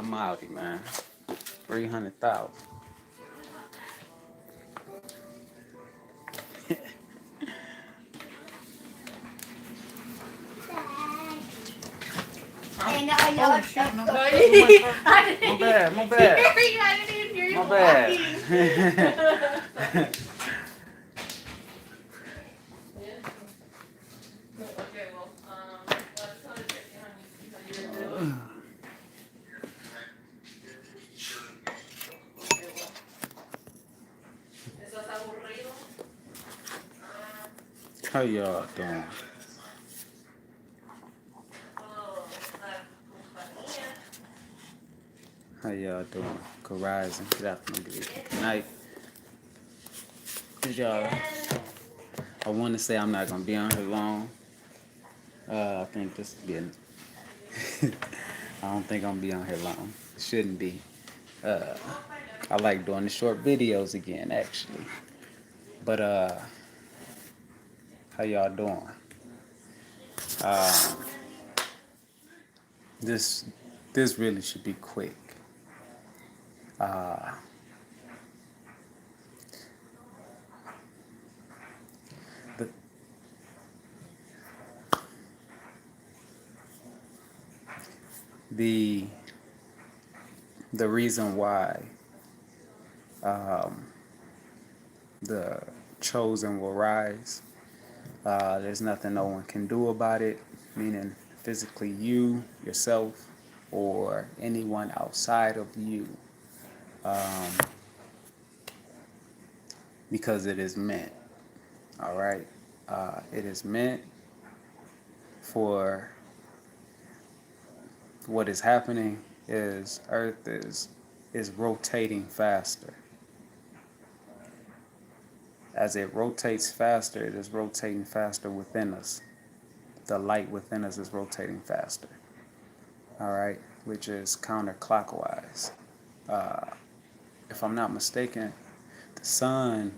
I'm outie, man. 300,000. And now y'all Oh shit, no. I My didn't bad, my hear bad. you. I didn't even hear you My laughing. bad. Okay, well, let's go to Tracy, honey. See how you're doing. Okay, well. ¿Estás aburrido? How y'all doing? Oh, la compañía. How y'all doing? Good rising, good afternoon, good evening, good night. Did y'all? I want to say I'm not gonna be on here long. I think this will be. I don't think I'm gonna be on here long. Shouldn't be. Uh, I like doing the short videos again, actually. But how y'all doing? Um, this this really should be quick. Uh, the the the reason why um, the chosen will rise. There's nothing no one can do about it, meaning physically you, yourself, or anyone outside of you, um, because it is meant. All right, it is meant for what is happening. Is Earth is rotating faster. As it rotates faster, it is rotating faster within us. The light within us is rotating faster. All right, which is counterclockwise. Uh, if I'm not mistaken, the sun,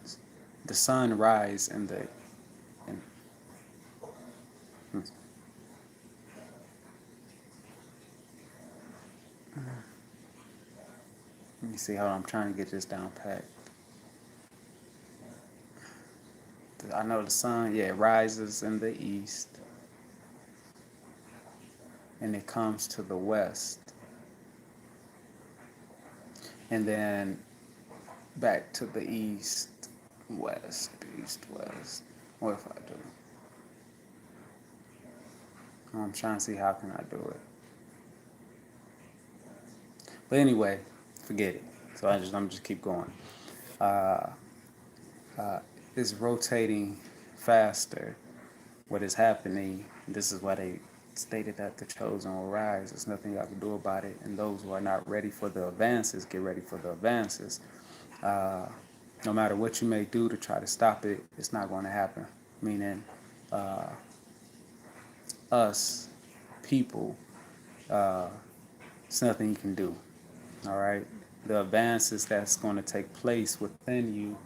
the sun rise in the. In, let me see how I'm trying to get this down pat. I know the sun, yeah, it rises in the east, and it comes to the west, and then back to the east, west, east, west. What if I do? I'm trying to see how can I do it. But anyway, forget it. So I'm just keep going. Uh, it's rotating faster. What is happening? This is why they stated that the chosen will rise. There's nothing y'all can do about it. And those who are not ready for the advances, get ready for the advances. Uh, no matter what you may do to try to stop it, it's not going to happen. Meaning, uh, us people, uh, it's nothing you can do. All right, the advances that's going to take place within you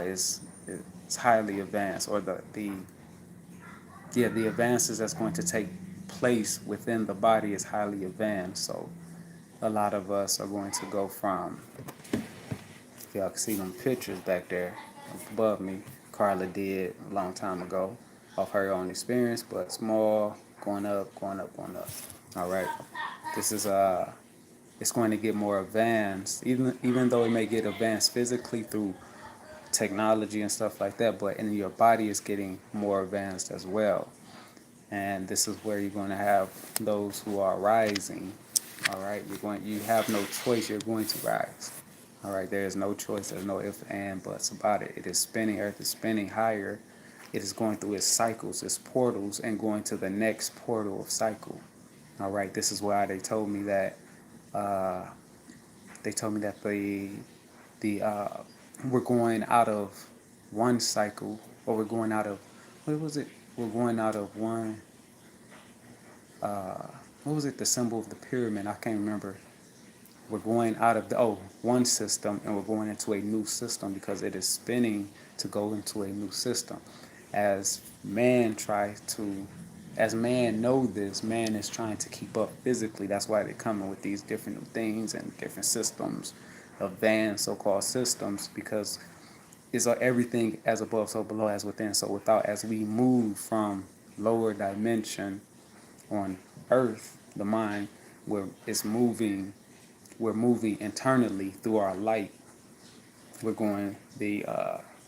is highly advanced, or the advances that's going to take place within the body is highly advanced. So a lot of us are going to go from, if y'all can see them pictures back there above me, Carla did a long time ago of her own experience, but small, going up, going up, going up. All right, this is it's going to get more advanced, even though it may get advanced physically through technology and stuff like that, but in your body is getting more advanced as well. And this is where you're going to have those who are rising. All right, you have no choice. You're going to rise. All right, there is no choice. There's no if and buts about it. It is spinning. Earth is spinning higher. It is going through its cycles, its portals, and going to the next portal of cycle. All right, this is why they told me that. Uh, they told me that the we're going out of one cycle, or we're going out of, what was it? We're going out of one. What was it? The symbol of the pyramid. I can't remember. We're going out of the one system, and we're going into a new system because it is spinning to go into a new system. As man tries to as man know this, man is trying to keep up physically. That's why they're coming with these different new things and different systems, advanced so-called systems, because it's everything as above, so below, as within, so without. As we move from lower dimension on Earth, the mind, where it's moving, we're moving internally through our light. We're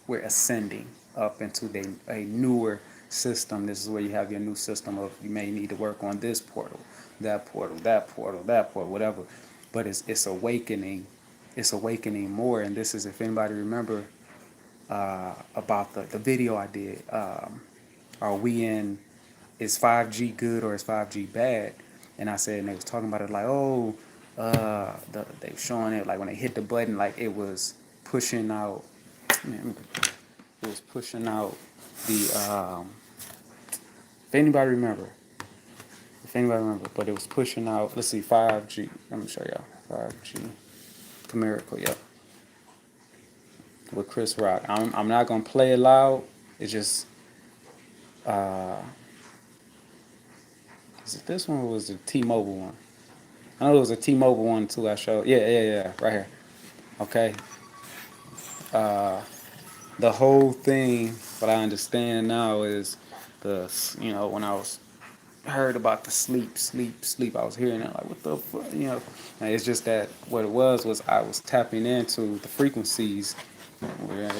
ascending up into a newer system. This is where you have your new system of, you may need to work on this portal, that portal, that portal, that portal, whatever. But it's awakening. It's awakening more. And this is, if anybody remember about the video I did, are we in, is 5G good or is 5G bad? And I said, and they was talking about it like, oh, they were showing it like when they hit the button, like it was pushing out, man, it was pushing out the, if anybody remember, but it was pushing out, let's see, 5G, let me show y'all, 5G, Miracle, yeah, with Chris Rock. I'm not gonna play it loud, it's just, is it this one or was it the T-Mobile one? I know it was a T-Mobile one too I showed, yeah, right here, okay. The whole thing, what I understand now is when I was heard about the sleep, I was hearing it like, what the fuck, And it's just that what it was I was tapping into the frequencies. Where,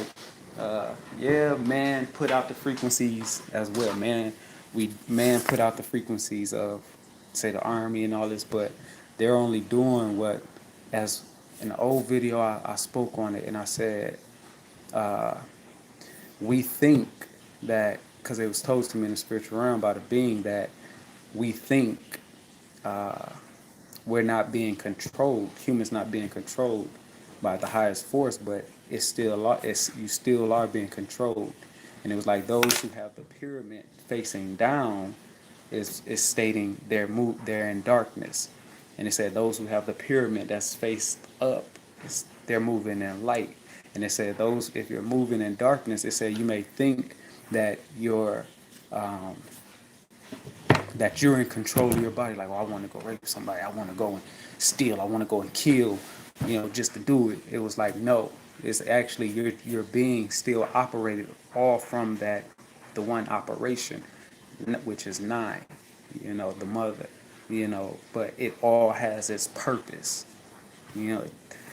man put out the frequencies as well. Man put out the frequencies of, say, the army and all this, but they're only doing what, as in the old video I spoke on it and I said, we think that, because it was told to me in the spiritual realm by the being, that we think we're not being controlled, humans not being controlled by the highest force, but you still are being controlled. And it was like those who have the pyramid facing down is stating they're in darkness. And it said those who have the pyramid that's faced up, they're moving in light. And it said those, if you're moving in darkness, it said you may think that you're in control of your body. Like, well, I want to go rape somebody. I want to go and steal. I want to go and kill, just to do it. It was like, no, it's actually your being still operated all from the one operation, which is nine, the mother, but it all has its purpose.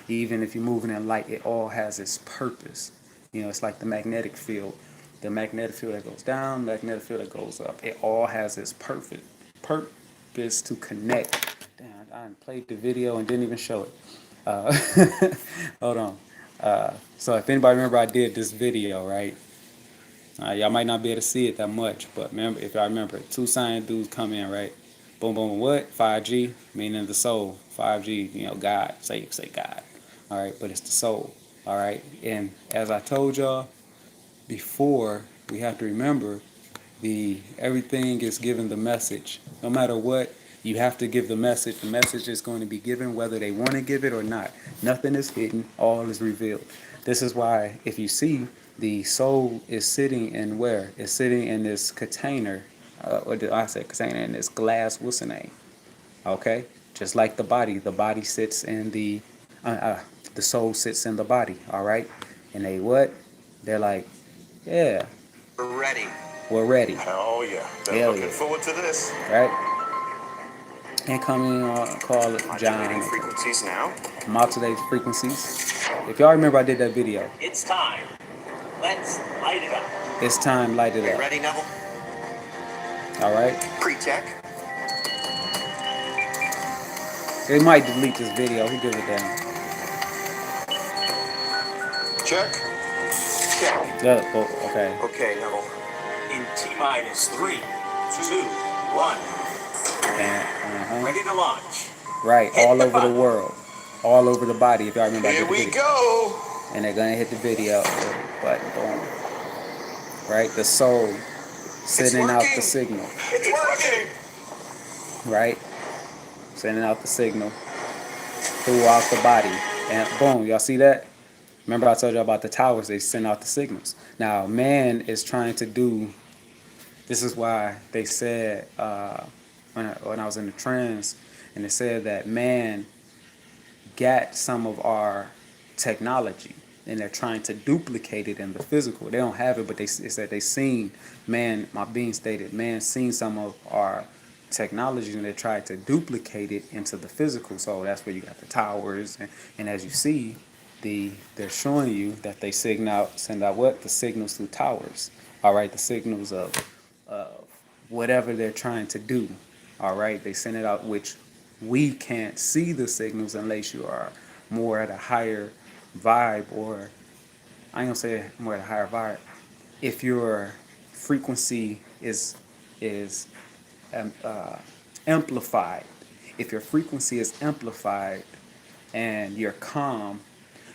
Even if you're moving in light, it all has its purpose. It's like the magnetic field. The magnetic field that goes down, the magnetic field that goes up. It all has its purpose to connect. Damn, I played the video and didn't even show it. Hold on. So if anybody remember, I did this video, right? Y'all might not be able to see it that much, but remember, if I remember, two science dudes come in, right? Boom, boom, what? 5G, meaning the soul. 5G, God. Say God. All right, but it's the soul. All right, and as I told y'all before, we have to remember everything is given the message. No matter what, you have to give the message. The message is going to be given whether they want to give it or not. Nothing is hidden, all is revealed. This is why, if you see, the soul is sitting in where? It's sitting in this container, or did I say container, in this glass, what's the name? Okay? Just like the body sits in the soul sits in the body, all right? And they what? They're like, yeah. We're ready. We're ready. Oh, yeah. They're looking forward to this. Right? And come in, call it John. Frequencies now. Modulate frequencies. If y'all remember, I did that video. It's time. Let's light it up. It's time, light it up. Ready, Neville? All right? Pre-check. They might delete this video. Who gives a damn? Check. Check. Okay. Okay, Neville. In T-minus 3, 2, 1. And, Ready to launch. Right, all over the world. All over the body, if y'all remember. Here we go. And they're going to hit the video. Button, boom. Right, the soul sending out the signal. It's working. Right? Sending out the signal throughout the body. And boom, y'all see that? Remember I told you about the towers, they send out the signals. Now, man is trying to do This is why they said when I was in the trance, and they said that man got some of our technology and they're trying to duplicate it in the physical. They don't have it, but it said they seen man. My being stated, man seen some of our technology and they tried to duplicate it into the physical. So that's where you got the towers, and as you see, they're showing you that they send out what the signals through towers. All right, the signals of whatever they're trying to do. All right, they send it out, which we can't see the signals unless you are more at a higher vibe, or I ain't gonna say more at a higher vibe. If your frequency is um, uh, amplified, if your frequency is amplified and you're calm,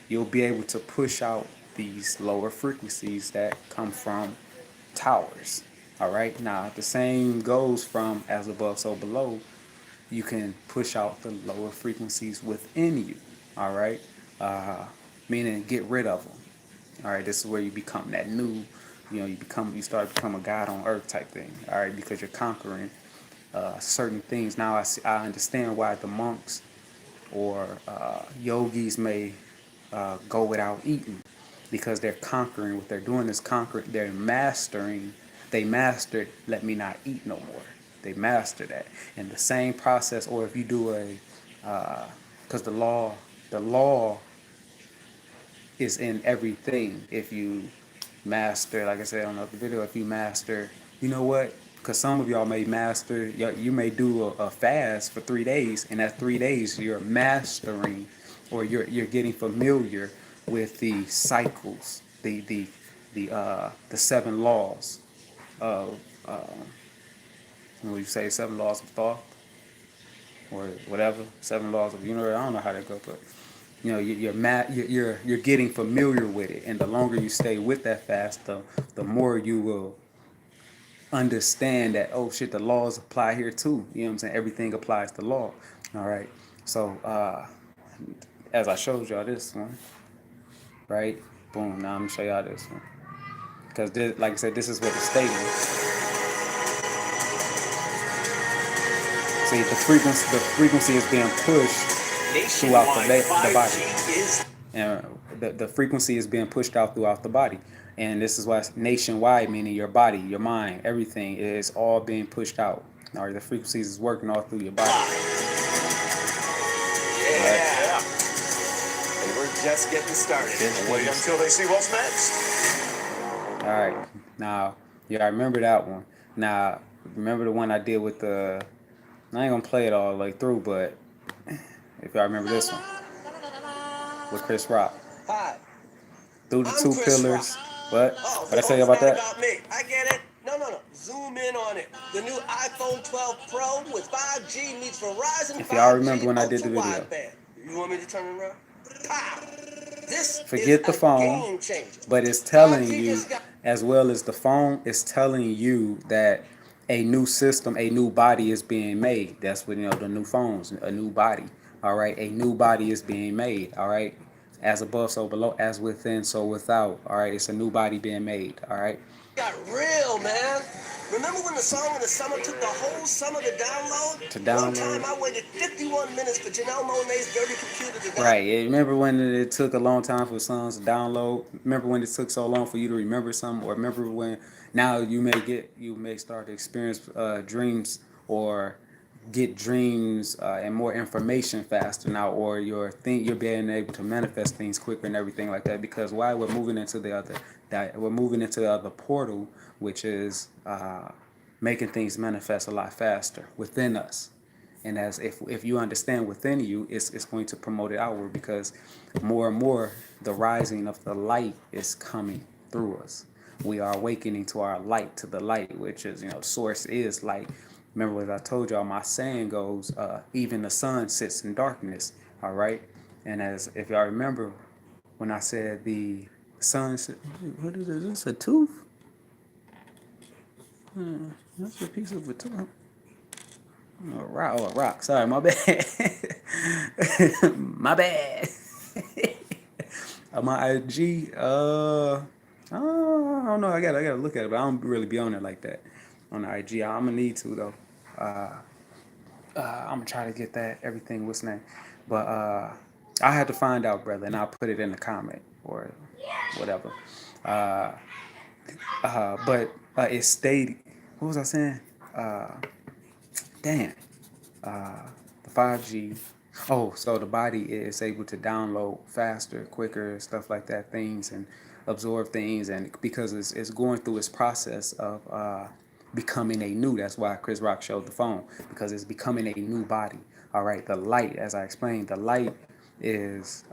you'll be able to push out these lower frequencies that come from towers. All right. Now the same goes from as above, so below. You can push out the lower frequencies within you. All right. Meaning get rid of them. All right. This is where you become that new. You start to become a god on earth type thing. All right, because you're conquering certain things. Now I understand why the monks or yogis may go without eating, because they're conquering. What they're doing is conquering. They're mastering. They mastered. Let me not eat no more. They master that. And the same process. Or if you do because the law is in everything. If you master, like I said on the video, if you master, you know what? Because some of y'all may master, you may do a fast for 3 days, and that 3 days you're mastering, or you're getting familiar with the cycles, the 7 laws of when you say 7 laws of thought or whatever, 7 laws of universe. I don't know how that goes, but you're getting familiar with it, and the longer you stay with that fast, the more you will understand that, oh shit, the laws apply here too. You know what I'm saying? Everything applies to law. All right. So as I showed y'all this one, right? Boom. Now I'm gonna show y'all this one, because like I said, this is what the statement. See, the frequency is being pushed throughout the body, and the frequency is being pushed out throughout the body. And this is why it's nationwide, meaning your body, your mind, everything is all being pushed out. All right, the frequencies is working all through your body. Yeah. And we're just getting started. Wait until they see what's next. All right. Now, yeah, I remember that one. Now, remember the one I did with I ain't gonna play it all the way through, but if y'all remember this one with Chris Rock. Hi. Through the I'm 2 Chris pillars. Rock. What? Oh, What I tell you about that? About me. I get it. No. Zoom in on it. The new iPhone 12 Pro with 5G meets Verizon. If y'all remember when I did the video. Wideband. You want me to turn it around? Pow. This Forget the phone, but it's telling you, as well as the phone, it's telling you that a new system, a new body is being made. That's what, the new phones, a new body. All right, a new body is being made. All right, as above, so below, as within, so without. All right, it's a new body being made. All right. Got real, man. Remember when the song in the summer took the whole summer to download? To download. One time I waited 51 minutes for Janelle Monáe's dirty computer to download. Right. Yeah, remember when it took a long time for songs to download? Remember when it took so long for you to remember something? Or remember when now you may start to experience dreams, or get dreams and more information faster now, or you're being able to manifest things quicker and everything like that. Because why? We're moving into the other portal, which is making things manifest a lot faster within us. And as if you understand within you, it's going to promote it outward, because more and more the rising of the light is coming through us. We are awakening to our light, to the light, which is, source is light. Remember what I told y'all, my saying goes, even the sun sits in darkness. All right. And as if y'all remember when I said the sun, what is this, a tooth? That's a piece of a tooth. A rock. Sorry, my bad. My bad. My IG, I don't know. I gotta look at it, but I don't really be on it like that. on the IG. I'm gonna need to though. I'm gonna try to get that everything. What's name? But I had to find out, brother, and I'll put it in the comment or whatever. Uh, but it stated. What was I saying? Uh, damn. The 5G. Oh, so the body is able to download faster, quicker, stuff like that, things and absorb things, and because it's going through its process of becoming a new. That's why Chris Rock showed the phone, because it's becoming a new body. All right, the light, as I explained, is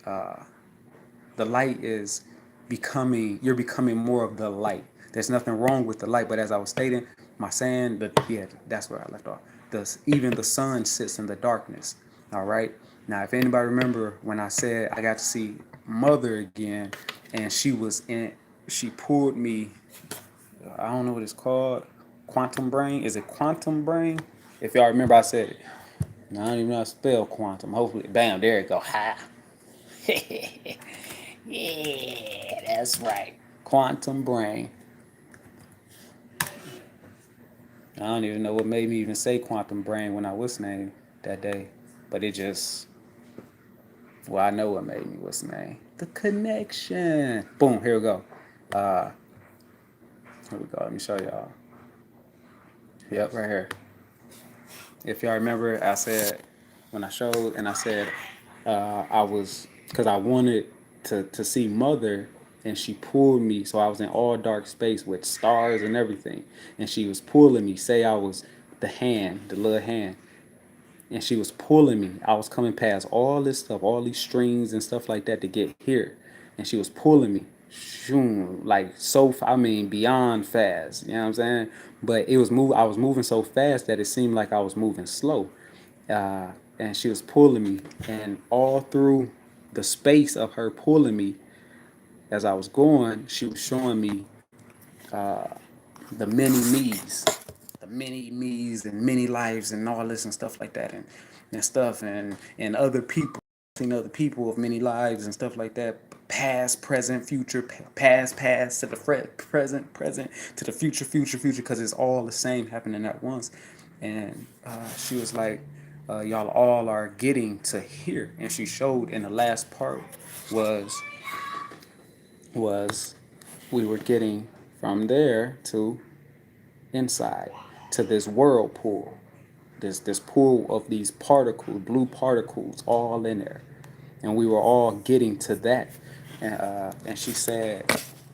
the light is becoming. You're becoming more of the light. There's nothing wrong with the light, but as I was stating, my saying that, yeah, that's where I left off. Even the sun sits in the darkness. All right. Now, if anybody remember when I said I got to see Mother again, and she pulled me. I don't know what it's called. Quantum brain. Is it quantum brain? If y'all remember, I said it. Now, I don't even know how to spell quantum. Hopefully, bam, there it go. Ha. Yeah, that's right. Quantum brain. I don't even know what made me even say quantum brain when I was named that day, but it just, well, I know what made me what's name. The connection. Boom, here we go. Uh, here we go. Let me show y'all. Yep, right here. If y'all remember, I said when I showed and I said I was, because I wanted to see Mother, and she pulled me, so I was in all dark space with stars and everything, and she was pulling me. Say I was the hand, the little hand, and she was pulling me. I was coming past all this stuff, all these strings and stuff like that to get here, and she was pulling me, shoom, like so. I mean, beyond fast. You know what I'm saying? But it was move. I was moving so fast that it seemed like I was moving slow, and she was pulling me, and all through the space of her pulling me, as I was going, she was showing me the many me's, and many lives and all this and stuff like that, and stuff and other people, seen other people of many lives and stuff like that, past, present, future, past to the present to the future, because it's all the same happening at once. And she was like, y'all all are getting to here, and she showed in the last part was was we were getting from there to inside to this whirlpool, this pool of these particles, blue particles, all in there, and we were all getting to that. And she said,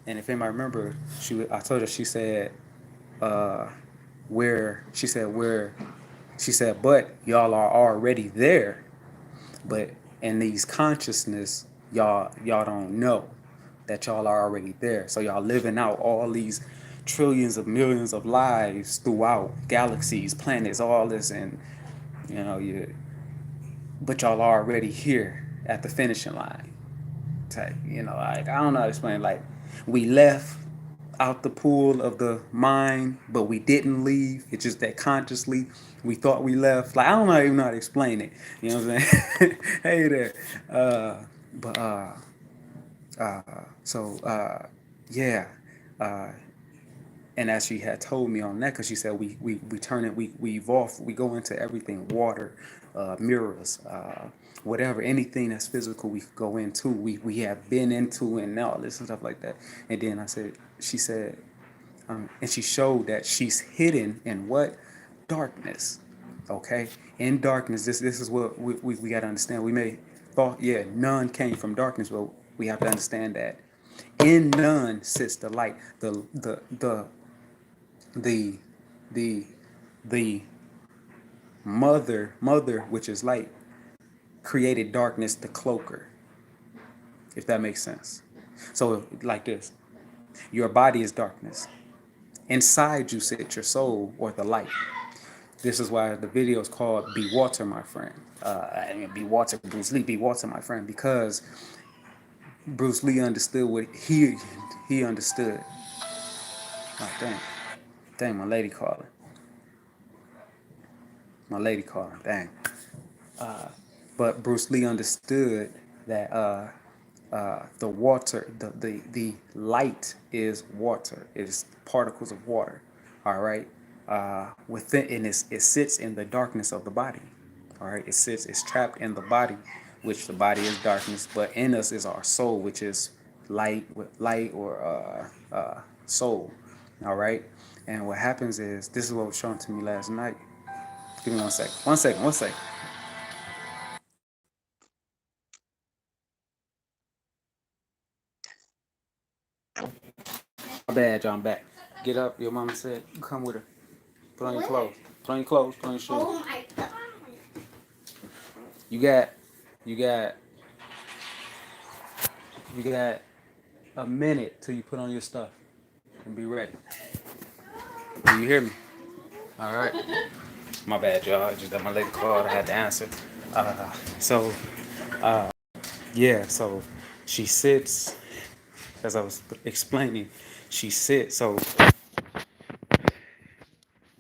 and if anybody remember, I told her, she said, she said, but y'all are already there, but in these consciousness, y'all don't know that y'all are already there. So y'all living out all these trillions of millions of lives throughout galaxies, planets, all this, and you, but y'all are already here at the finishing line. Type, like, I don't know how to explain. Like, we left out the pool of the mind, but we didn't leave. It's just that consciously we thought we left. Like, I don't even know how to explain it. You know what I'm saying? Hey there. But so yeah. Uh, and as she had told me on that, because she said we turn it, we evolve, we go into everything, water, mirrors, whatever, anything that's physical, we could go into, we have been into, and all this and stuff like that. And then she said, and she showed that she's hidden in what? Darkness. Okay, in darkness. This is what we got to understand. We may thought, yeah, none came from darkness, but we have to understand that in none sits the light. The the the mother, which is light, created darkness to cloak her, if that makes sense. So like this, your body is darkness. Inside you sit your soul, or the light. This is why the video is called "Be Water, My Friend." Be Water, Bruce Lee. Be Water, my friend, because Bruce Lee understood what he understood. Oh, dang, my lady calling. Dang. But Bruce Lee understood that the water, the light is water. It is particles of water. All right, within, and it sits in the darkness of the body. All right, it's trapped in the body, which the body is darkness, but in us is our soul, which is light, with light or soul. All right, and what happens is, this is what was shown to me last night. Give me 1 second. 1 second. 1 second. My bad, John. Back. Get up. Your mama said come with her. Put on your clothes. Put on your clothes. Put on your shoes. Oh my god. You got, you got, you got a minute till you put on your stuff and be ready. Do you hear me? All right. My bad, y'all. Just that my lady called. I had to answer. So, yeah. So, she sits, as I was explaining. She sits. So,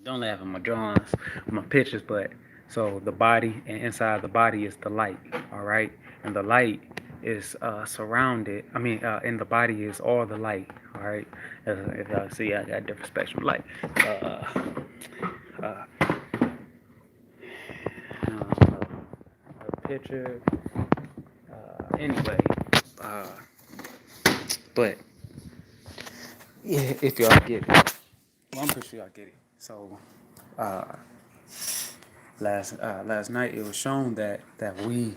don't laugh at my drawings, my pictures, but so the body, and inside the body is the light, all right? And the light is surrounded, in the body is all the light, all right? If y'all see, I got different spectrum of light. A picture, anyway, but yeah, if y'all get it, well, I'm pretty sure y'all get it. So, last night it was shown that we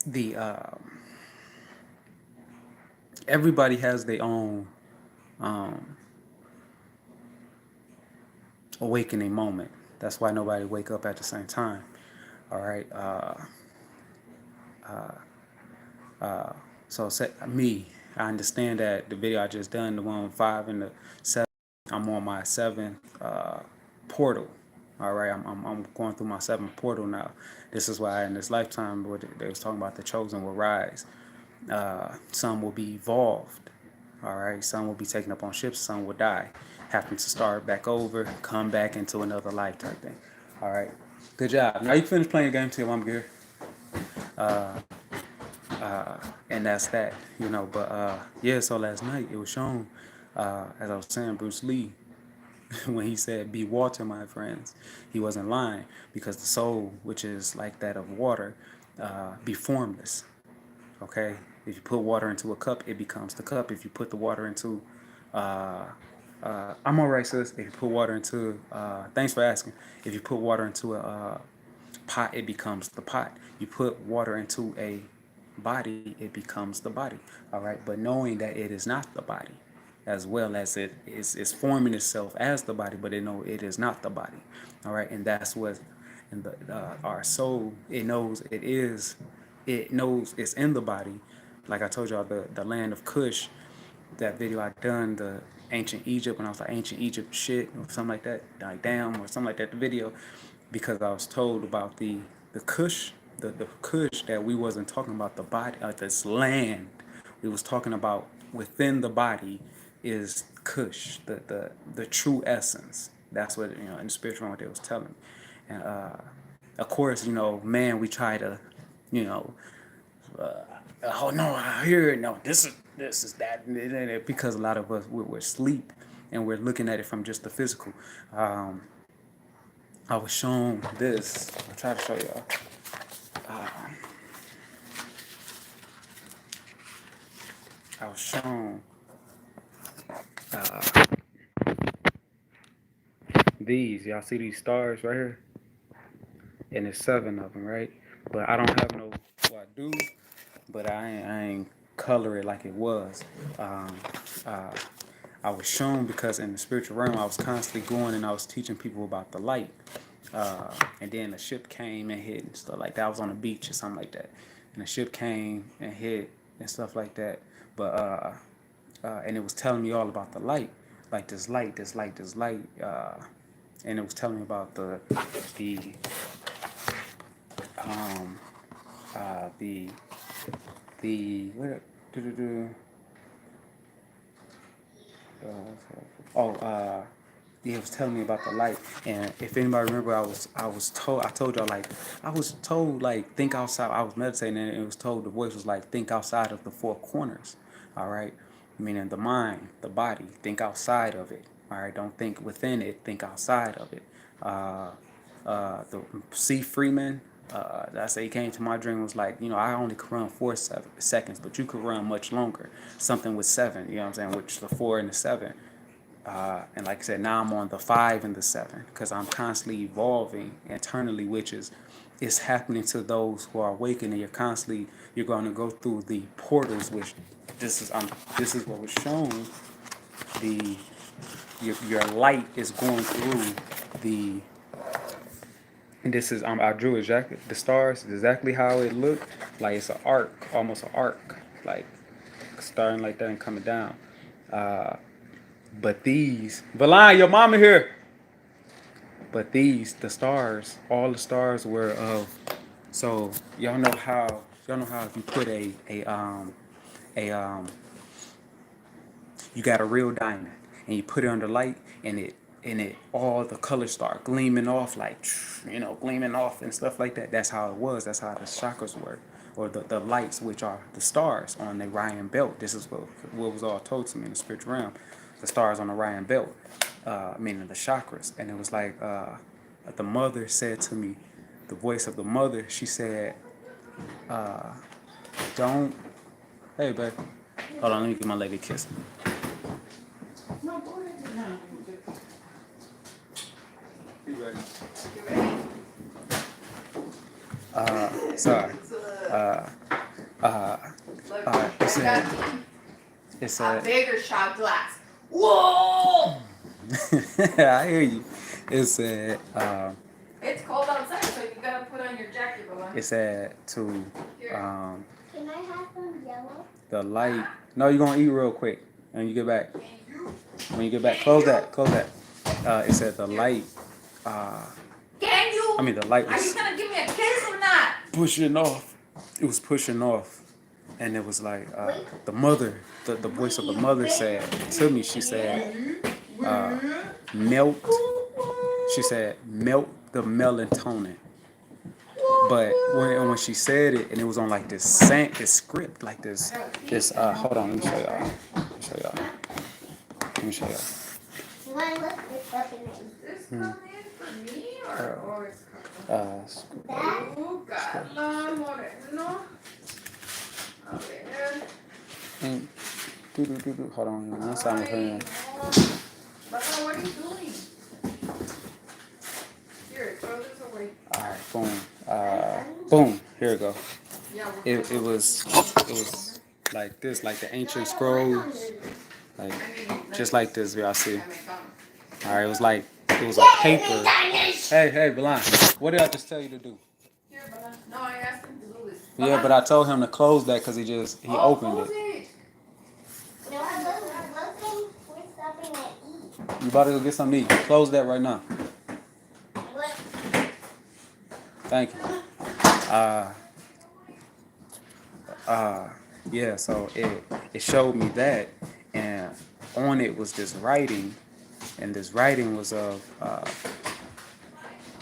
the everybody has their own awakening moment. That's why nobody wake up at the same time. All right. So me, I understand that the video I just done, the one with 5 and the 7, I'm on my 7th portal. All right, I'm going through my 7th portal now. This is why in this lifetime, what they was talking about, the chosen will rise. Some will be evolved. All right, some will be taken up on ships. Some will die, having to start back over, come back into another life type thing. All right, good job. Now you finish playing the game till I'm good. And that's that, But yeah, so last night it was shown, as I was saying, Bruce Lee, when he said, "Be water, my friends," he wasn't lying, because the soul, which is like that of water, be formless. Okay, if you put water into a cup, it becomes the cup. If you put the water into, I'm alright, sis. If you put water into, thanks for asking. If you put water into a pot, it becomes the pot. You put water into a body, it becomes the body. All right, but knowing that it is not the body, as well as it is forming itself as the body, but it is not the body. All right, and that's what in the our soul, it knows it is, it knows it's in the body. Like I told y'all, the land of Kush, that video I done, the ancient Egypt, when I was like ancient Egypt shit or something like that, like damn or something like that, the video, because I was told about the Kush, the Kush, that we wasn't talking about the body, this land. We was talking about within the body is Kush, the true essence. That's what, in the spiritual realm, what they was telling me. And of course, man, we try to, oh no, I hear it. No, this is that, because a lot of us we're asleep and we're looking at it from just the physical. I was shown this. I'll try to show y'all. I was shown these. Y'all see these stars right here? And there's 7 of them, right? But I don't have no. Well, I do, but I ain't color it like it was. I was shown because in the spiritual realm, I was constantly going and I was teaching people about the light. And then the ship came and hit and stuff like that. I was on the beach or something like that. And the ship came and hit and stuff like that. But, and it was telling me all about the light. Like this light, this light, this light. And it was telling me about the what, yeah, it was telling me about the light. And if anybody remember, I told y'all, like, I was told, like, think outside. I was meditating and it was told, the voice was like, think outside of the 4 corners. All right. meaning the mind, the body. Think outside of it. All right, don't think within it. Think outside of it. The C. Freeman, I say he came to my dream was like, I only could run 4 seconds, but you could run much longer. Something with 7, you know what I'm saying, which the 4 and the 7. And like I said, now I'm on the 5 and the 7 because I'm constantly evolving internally, which is it's happening to those who are awakening. You're going to go through the portals, which this is what was shown. Your light is going through the. And this is I drew exactly the stars exactly how it looked, like it's an arc, almost an arc, like starting like that and coming down. But these, Valine, your mama here. But the stars, all the stars were of. So y'all know how if you put you got a real diamond and you put it under light and it all the colors start gleaming off like gleaming off and stuff like that. That's how it was. That's how the chakras were, or the lights, which are the stars on the Orion belt. This is what was all told to me in the spiritual realm. The stars on the Orion belt, meaning the chakras. And it was like the mother said to me, the voice of the mother. She said, "Don't, hey babe, hold on, let me give my leg a kiss." No, go ahead now. You ready? You ready? Sorry. Look, It said, it a said, bigger shot glass. Whoa! I hear you. It said, It's cold outside, so you gotta put on your jacket, Bella. it said to, Here. Can I have some yellow? the light. No, you're gonna eat real quick when you get back. When you get back, close that. It said the light. Can you? I mean, the light Are you was gonna give me a kiss or not? pushing off. It was pushing off, and it was like the mother. The voice of the mother said to me. She said, "Melt." She said, "Melt the melatonin." But when she said it, and it was on like this script, like this. Hold on, let me show y'all. Let me show y'all. You want to look this up in it? This come in for me or it's coming? That? Oh, Carla Moreno. A ver. And hold on, one second. Ay, no. Bella, what are you doing? Here, throw this away. All right, boom, boom. Here we go. Yeah, It was like this, like the ancient scrolls, like just like this. Y'all see? All right, it was a paper. Hey, Belon, what did I just tell you to do? Here, Bella. No, I asked him to do this. Yeah, but I told him to close that because he opened close it. No, looking for something to eat. You about to go get something to eat? Close that right now. What? Thank you. Yeah, so it showed me that, and on it was this writing, and this writing was of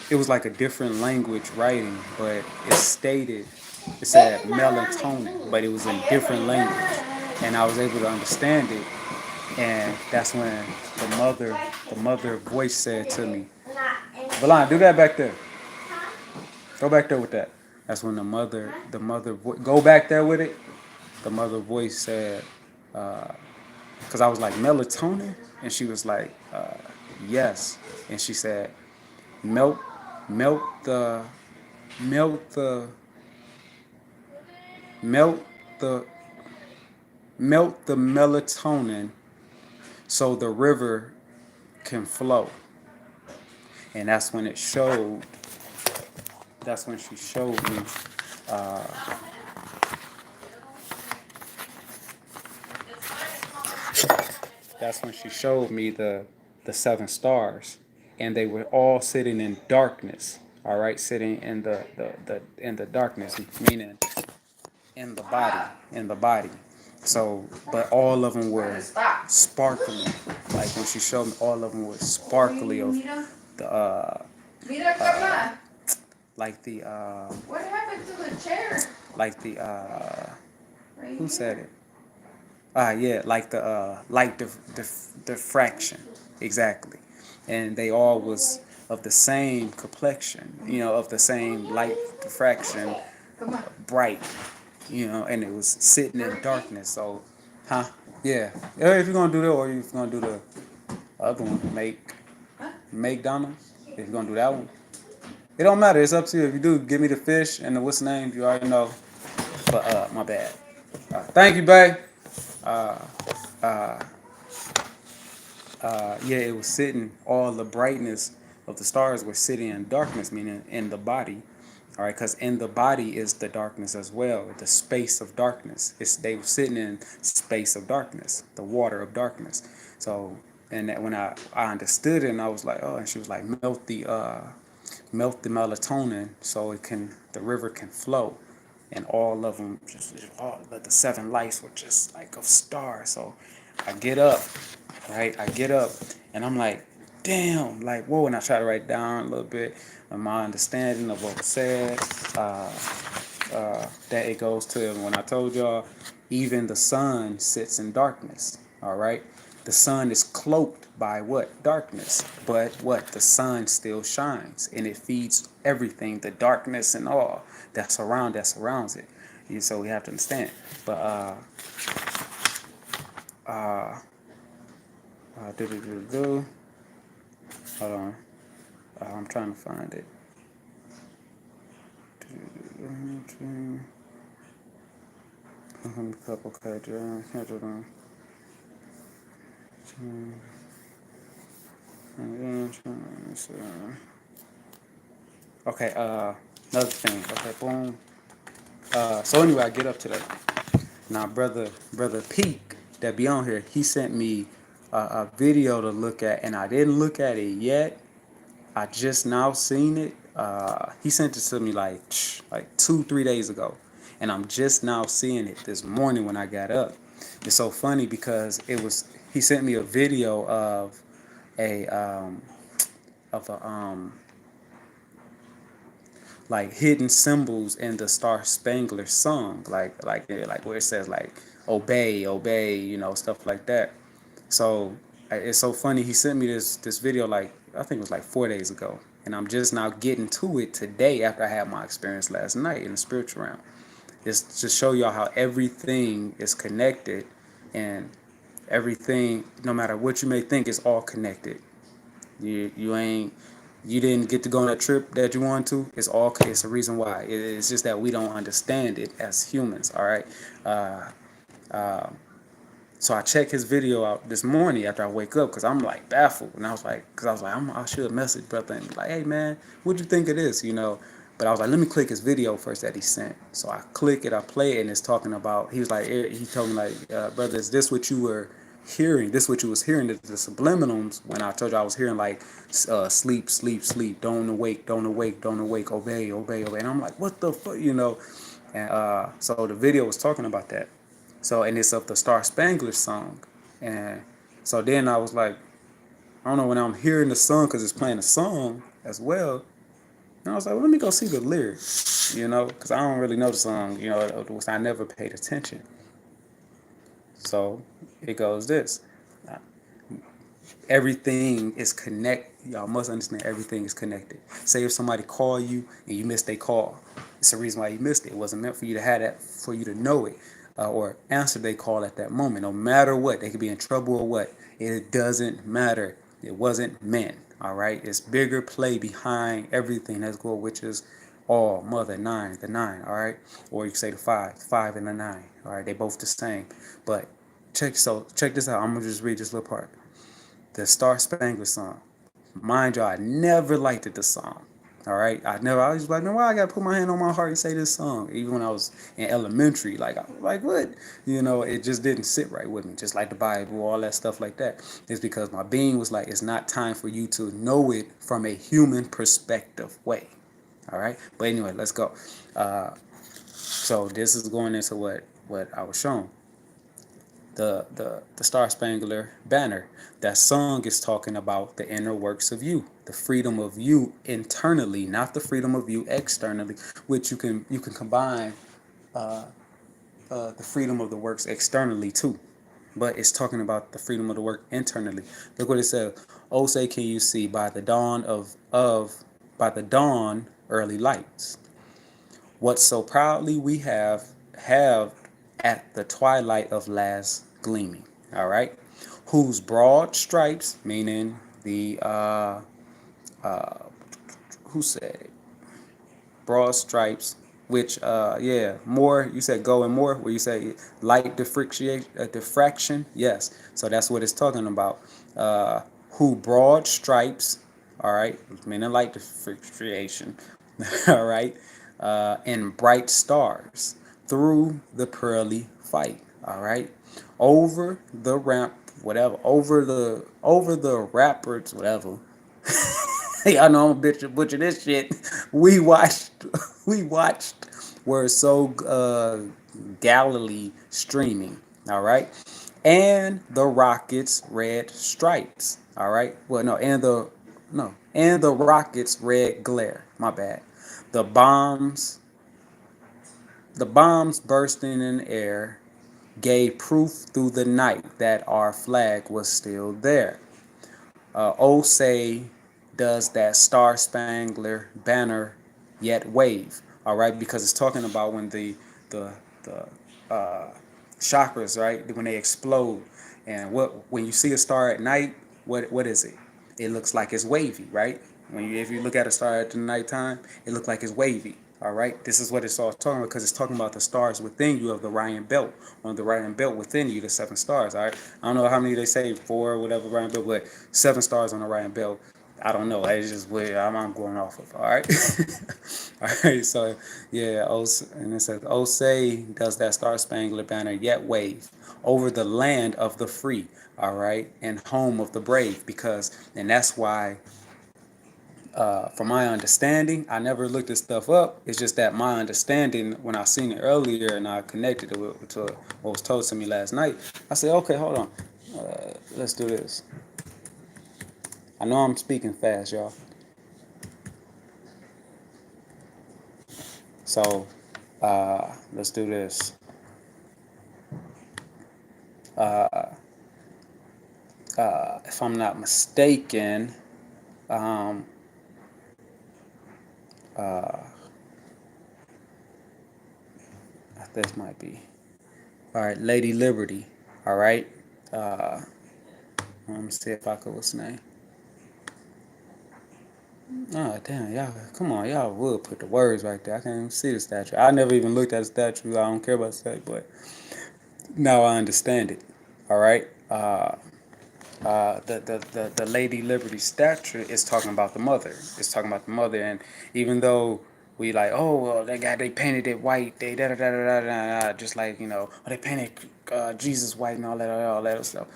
it was like a different language writing, but it said melatonin, but it was in different language, and I was able to understand it, and that's when the mother voice said to me, "Valon, do that back there. Go back there with that." That's when the mother go back there with it. The mother voice said, because I was like, melatonin? And she was like, yes. And she said, melt the melatonin so the river can flow. And that's when she showed me that's when she showed me the 7 stars, and they were all sitting in darkness. All right, sitting in the darkness, meaning in the body. So, but all of them were sparkling. Like when she showed me, all of them were sparkly of the Mira, Carla. like the What happened to the chair? like the Right who here. said it? Yeah, like the light diffraction, exactly. And they all was of the same complexion, you know, of the same light diffraction, Come on. bright, you know, and it was sitting in darkness. So, huh? Yeah. Yeah, if you're gonna do that, or if you're gonna do the other one, make Donald's. If you're gonna do that one, it don't matter. It's up to you. If you do, give me the fish and the what's the name. You already know. But my bad. Thank you, babe. Uh, uh, yeah, it was sitting. All the brightness of the stars were sitting in darkness, meaning in the body. All right, because in the body is the darkness as well, the space of darkness. They were sitting in space of darkness, the water of darkness. So, and that when I understood it, and I was like, oh, and she was like, melt the melatonin so the river can flow, and all of them just all the seven lights were just like of stars. So, I get up, right? I get up, and I'm like, damn, like whoa, and I try to write down a little bit of my understanding of what was said. That it goes to when I told y'all, even the sun sits in darkness. All right, the sun is cloaked by what? Darkness. But what? The sun still shines, and it feeds everything, the darkness and all that surrounds it. And so we have to understand. But hold on. I'm trying to find it. Okay, another thing. Okay, boom. So anyway, I get up to that. Now, brother Peak that be on here, he sent me a video to look at, and I didn't look at it yet. I just now seen it. He sent it to me like 2-3 days ago, and I'm just now seeing it this morning when I got up. It's so funny because he sent me a video of a like hidden symbols in the Star Spangler song, like where it says like obey, obey, you know, stuff like that. So it's so funny. He sent me this video like I think it was like 4 days ago, and I'm just now getting to it today after I had my experience last night in the spiritual realm. It's to show y'all how everything is connected, and everything, no matter what you may think, is all connected. You didn't get to go on that trip that you wanted to. It's a reason why. It's just that we don't understand it as humans. All right. So I checked his video out this morning after I wake up because I'm like baffled, and I was like, I should message brother and be like, hey man, what'd you think of this? You know. But I was like, let me click his video first that he sent. So I click it, I play it, and it's talking about. He was like, he told me like, brother, is this what you were hearing? This what you was hearing? The subliminals when I told you I was hearing like, sleep, sleep, sleep, don't awake, don't awake, don't awake, obey, obey, obey. And I'm like, what the fuck, you know? And so the video was talking about that. So and it's of the Star Spangler song, and so then I was like, I don't know, when I'm hearing the song because it's playing a song as well. And I was like, well, let me go see the lyrics, you know, because I don't really know the song, you know, I never paid attention. So it goes this. Everything is connected. Y'all must understand everything is connected. Say if somebody call you and you missed their call. It's the reason why you missed it. It wasn't meant for you to have that, for you to know it. Or answer their call at that moment. No matter what. They could be in trouble or what. It doesn't matter. It wasn't meant. All right. It's bigger play behind everything that's going, which is all mother nine, the nine. All right. Or you can say the five and the nine. All right. They both the same. But check this out. I'm gonna just read this little part. The Star Spangler song. Mind you, I never liked it, the song. All right, I was like, no, why I gotta put my hand on my heart and say this song? Even when I was in elementary, like, I was like, what? You know, it just didn't sit right with me. Just like the Bible, all that stuff like that. It's because my being was like, it's not time for you to know it from a human perspective way. All right, but anyway, let's go. So this is going into what I was shown. The Star Spangler Banner. That song is talking about the inner works of you, the freedom of you internally, not the freedom of you externally, which you can combine the freedom of the works externally too. but it's talking about the freedom of the work internally. Look what it says. Oh, say can you see by the dawn by the dawn early lights, what so proudly we have at the twilight of last gleaming. All right, whose broad stripes, meaning the who said it? Broad stripes, which more, you said go and more, where you say light diffraction, yes, so that's what it's talking about. Who broad stripes, all right, meaning light diffraction, all right, and bright stars through the pearly fight, all right, over the ramp, whatever, over the rapids, whatever. Y'all know I'm butcher this shit. We watched where so Galilee streaming, all right, and the rockets red stripes, all right. Well, and the rockets red glare. My bad. The bombs bursting in air gave proof through the night that our flag was still there. Oh, say does that Star Spangler Banner yet wave? All right, because it's talking about when the chakras, right, when they explode, and when you see a star at night, what is it? It looks like it's wavy, right? If you look at a star at the nighttime, it looks like it's wavy. All right, this is what it's all talking about, because it's talking about the stars within you of the Orion belt. On the Orion belt within you, the 7 stars. All right, I don't know how many they say, 4 or whatever Orion belt, but 7 stars on the Orion belt. I don't know. It's just where I'm going off of. All right. All right. So yeah. And it says, "Oh, say does that Star Spangled Banner yet wave over the land of the free?" All right, and home of the brave. And that's why, from my understanding, I never looked this stuff up. It's just that my understanding, when I seen it earlier and I connected it to what was told to me last night, I said, okay, hold on, let's do this. I know I'm speaking fast, y'all. So, let's do this. If I'm not mistaken, this might be. All right, Lady Liberty. All right. Let me see if I could, what's the name? Oh, damn, y'all, come on, y'all would put the words right there. I can't even see the statue. I never even looked at the statue. I don't care about the statue, but now I understand it. All right. The Lady Liberty statue is talking about the mother. It's talking about the mother, and even though we like, oh well, they painted it white, they da da da da da da, just like they painted Jesus white and all that stuff.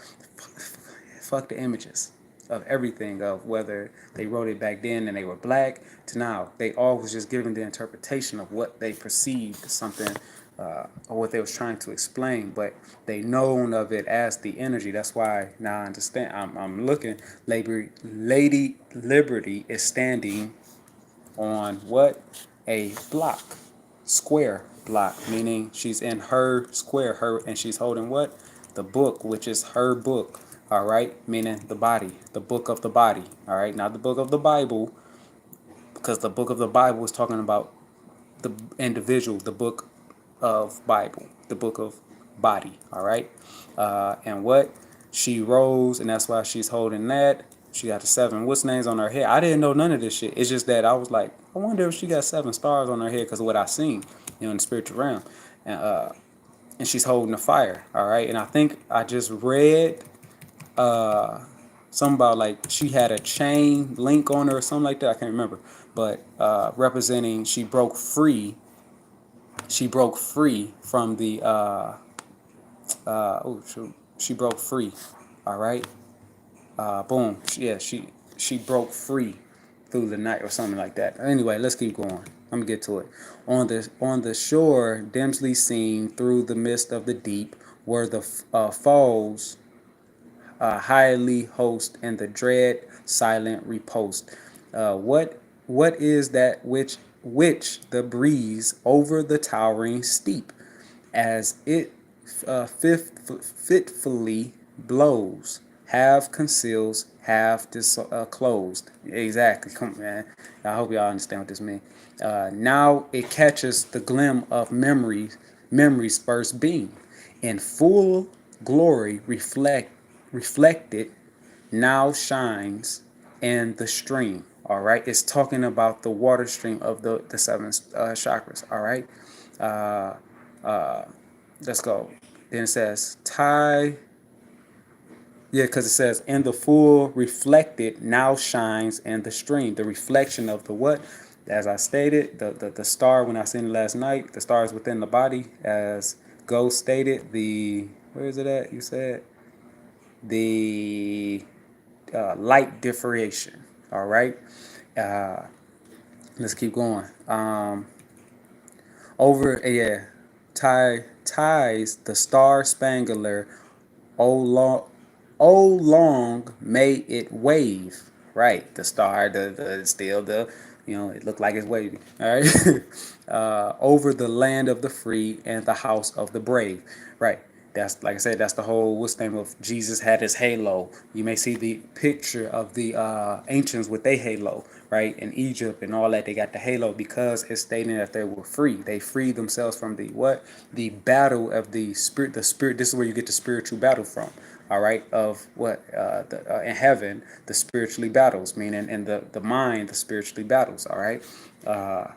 Fuck the images of everything, of whether they wrote it back then and they were black to now. They all was just giving the interpretation of what they perceived something, or what they was trying to explain, but they known of it as the energy. That's why now I understand. I'm looking. Lady Liberty is standing on what? A block, square block, meaning she's in her square, and she's holding what? The book, which is her book. All right, meaning the body, the book of the body. All right, not the book of the Bible, because the book of the Bible is talking about the individual, the book of Bible, the book of body. All right, and what? She rose, and that's why she's holding that. She got the 7 what's names on her head. I didn't know none of this shit. It's just that I was like, I wonder if she got 7 stars on her head because of what I seen, in the spiritual realm, and she's holding the fire. All right, and I think I just read something about like she had a chain link on her or something like that. I can't remember, but representing she broke free. She broke free from the she broke free. All right. Boom. She broke free through the night or something like that. Anyway, let's keep going. Let me get to it. On the shore, dimly seen through the mist of the deep, were the foes highly host and the dread silent repost. What is that which the breeze over the towering steep, as it fitfully blows, half conceals, half closed. Exactly. Come man, I hope y'all understand what this means. Now it catches the gleam of memory's first beam, in full glory reflected, now shines in the stream. All right, it's talking about the water stream of the seven chakras. All right, uh, uh, let's go. Then it says tie. Yeah, because it says, in the full reflected now shines in the stream. The reflection of the what? As I stated, the star, when I seen it last night, the stars within the body, as Ghost stated, where is it at? You said? The light differentiation. All right. Uh, let's keep going. Ties the star spangler. Oh long may it wave. Right, the star, the still the, it looked like it's waving. All right, over the land of the free and the house of the brave. Right, that's, like I said, that's the whole, what's the name of, Jesus had his halo. You may see the picture of the ancients with their halo, right, in Egypt and all that. They got the halo because it's stating that they were free. They freed themselves from the what? The battle of the spirit. The spirit. This is where you get the spiritual battle from. All right, of what in heaven, the spiritually battles, meaning in the mind, the spiritually battles. All right,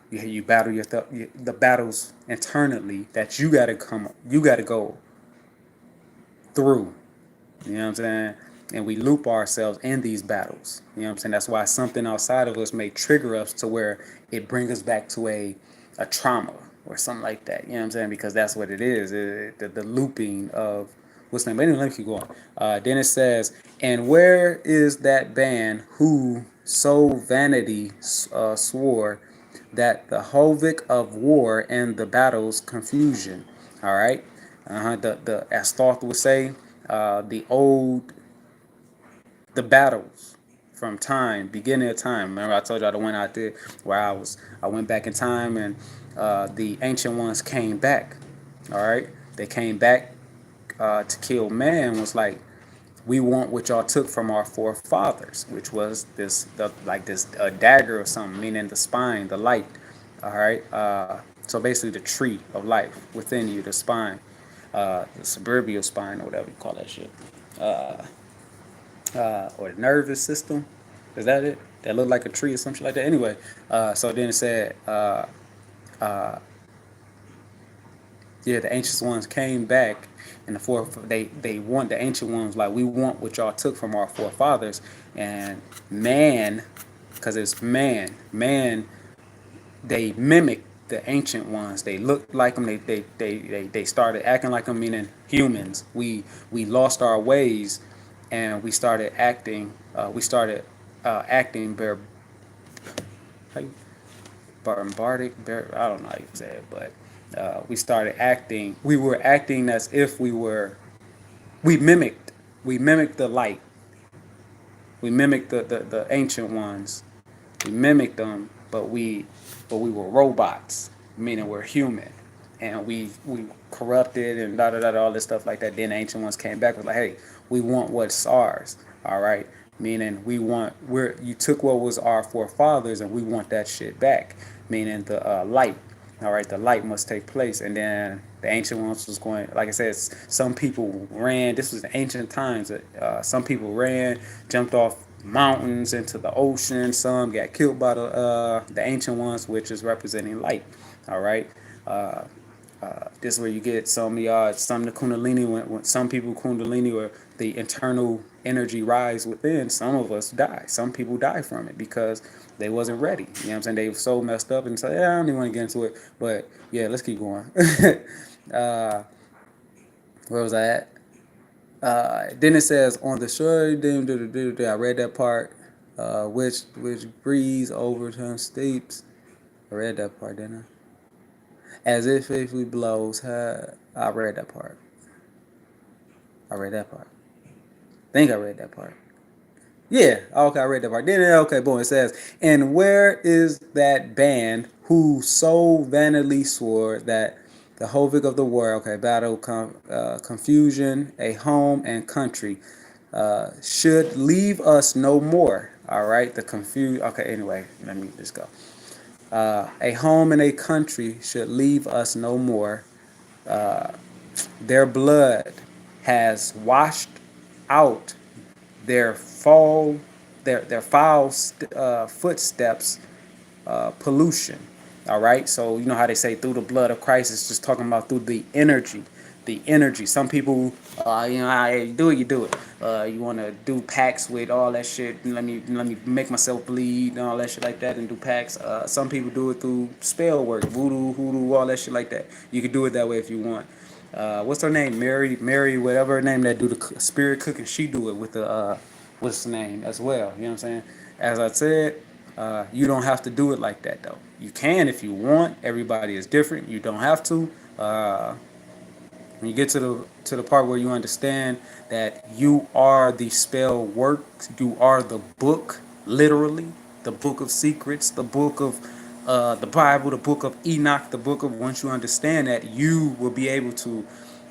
you battle the battles internally that you got to go through. You know what I'm saying? And we loop ourselves in these battles. You know what I'm saying? That's why something outside of us may trigger us to where it brings us back to a trauma or something like that. You know what I'm saying? Because that's what it is. The looping of what's the name? But anyway, let me keep going. Then it says, and where is that band who so vanity swore that the havoc of war and the battle's confusion? All right. As Thoth would say, the battles from time, beginning of time. Remember, I told y'all the one I did where I went back in time and the ancient ones came back. All right, they came back to kill man. Was like, we want what y'all took from our forefathers, which was this dagger or something, meaning the spine, the light. All right, so basically the tree of life within you, the spine, the cerebral spine, or whatever you call that shit. Or the nervous system. Is that it? That looked like a tree or something like that. Anyway, so then it said, the ancient ones came back, and they want the ancient ones, like, we want what y'all took from our forefathers. And man, because it's man, they mimicked the ancient ones. They looked like them. They started acting like them, meaning humans. We lost our ways, and we started acting. Acting barbaric. I don't know how you say it, but we started acting. We were acting as if we mimicked the light. We mimicked the ancient ones. We mimicked them, but we were robots, meaning we're human, and we corrupted and all this stuff like that. Then the ancient ones came back, was like, hey, we want what's ours. All right, meaning you took what was our forefathers, and we want that shit back, meaning the light. All right, the light must take place. And then the ancient ones was going, like I said, some people ran. This was the ancient times. Some people ran, jumped off mountains into the ocean. Some got killed by the ancient ones, which is representing light. All right. This is where you get some of the Kundalini. When some people Kundalini, or the internal energy rise within, some of us die. Some people die from it because they wasn't ready. You know what I'm saying? They were so messed up and say, I don't even want to get into it. But yeah, let's keep going. Where was I at? Then it says, on the shore, I read that part, which breeze over some steeps. I read that part, didn't I? As it faithfully blows. I read that part. I think I read that part. Yeah, okay, I read that part. Then, okay, boom, it says, and where is that band who so vanity swore that The Hovig of the war. Okay, battle, confusion, a home and country. Should leave us no more. All right, the confuse. Okay, anyway, let me just go. A home and a country should leave us no more. Their blood has washed out their foul footsteps, pollution. All right. So you know how they say through the blood of Christ. It's just talking about through the energy. The energy. Some people, you know, I do it. You do it. You want to do packs with all that shit. Let me make myself bleed and all that shit like that, and do packs. Some people do it through spell work, voodoo, hoodoo, all that shit like that. You can do it that way if you want. What's her name? Mary, whatever her name that do the spirit cooking. She do it with the what's the name as well. You know what I'm saying? As I said, you don't have to do it like that though. You can if you want. Everybody is different. You don't have to. When you get to the part where you understand that you are the spell work, you are the book, literally, the book of secrets, the book of the Bible, the book of Enoch, the book of, once you understand that, you will be able to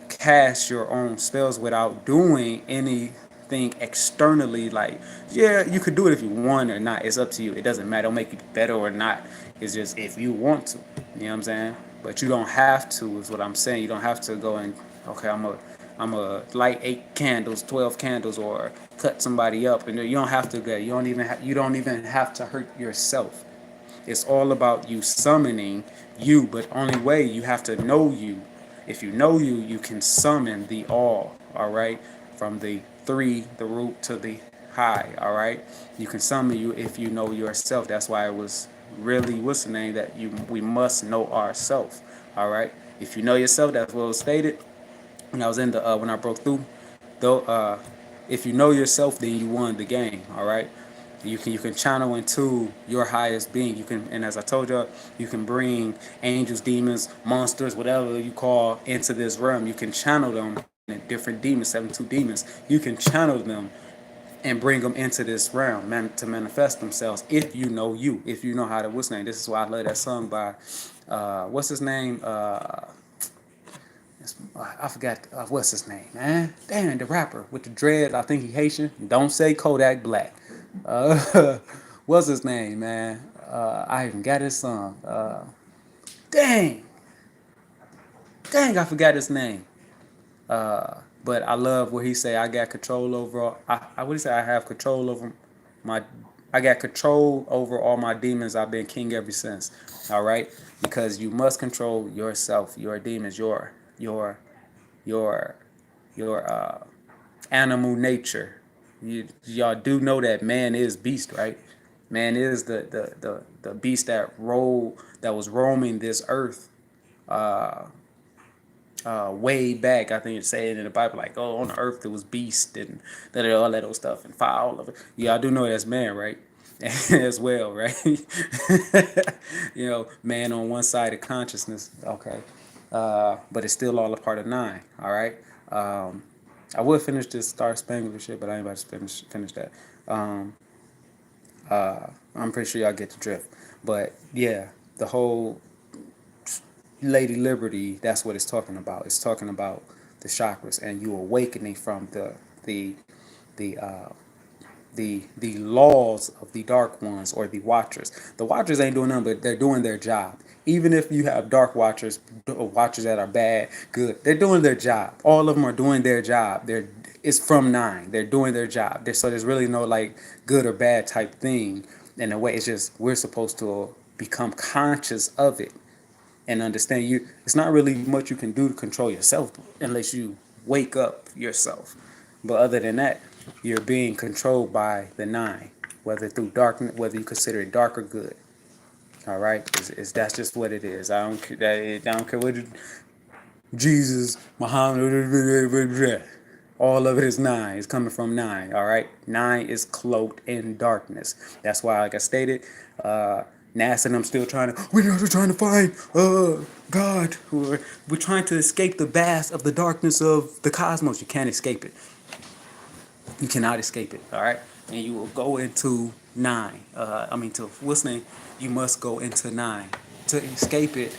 cast your own spells without doing anything externally. Like, yeah, you could do it if you want or not. It's up to you. It doesn't matter. It'll make you better or not. It's just if you want to. You know what I'm saying? But you don't have to, is what I'm saying. You don't have to go and, okay, I'm a light 8 candles, 12 candles, or cut somebody up, and you don't have to go. You don't even have to hurt yourself. It's all about you summoning you, but only way you have to know you. If you know you, you can summon the all right? From the 3, the root, to the high, all right? You can summon you if you know yourself. That's why it was really, what's the name, that we must know ourselves, all right? If you know yourself, that's what was stated when I was in the, when I broke through. Though, if you know yourself, then you won the game, all right? You can channel into your highest being. You can, and as I told you, you can bring angels, demons, monsters, whatever you call, into this realm. You can channel them, different demons, 72 demons. You can channel them and bring them into this realm, to manifest themselves. If you know you, if you know how to, what's his name? This is why I love that song by, what's his name? I forgot, what's his name, man? Damn, the rapper with the dread. I think he Haitian. Don't say Kodak Black. What's his name, man? I even got his song. Dang, I forgot his name. But I love what he say. I got control over. What he say? I have control over my. I got control over all my demons. I've been king ever since. All right, because you must control yourself, your demons, your animal nature. Y'all do know that man is beast, right? Man is the beast that was roaming this earth way back. I think it's saying in the Bible, like, oh, on the earth there was beast and all that old stuff and fire, all of it. Y'all do know that's man, right? As well, right? You know, man on one side of consciousness, okay, but it's still all a part of 9. All right. I would finish this Star Spangler shit, but I ain't about to finish that. I'm pretty sure y'all get the drift. But yeah, the whole Lady Liberty, that's what it's talking about. It's talking about the chakras and you awakening from the laws of the dark ones, or the watchers. The watchers ain't doing nothing, but they're doing their job. Even if you have dark watchers that are bad, good, they're doing their job. All of them are doing their job. It's from 9. They're doing their job. So there's really no like good or bad type thing in a way. It's just we're supposed to become conscious of it and understand you. It's not really much you can do to control yourself unless you wake up yourself. But other than that, you're being controlled by the 9, whether through darkness, whether you consider it dark or good. All right, that's just what it is. I don't care what Jesus, Muhammad, all of it is 9. It's coming from 9. All right, 9 is cloaked in darkness. That's why, like I stated, NASA and I'm still trying to find God. We're trying to escape the vast of the darkness of the cosmos. You can't escape it. You cannot escape it. All right, and you will go into 9. To what's name? You must go into 9 to escape it,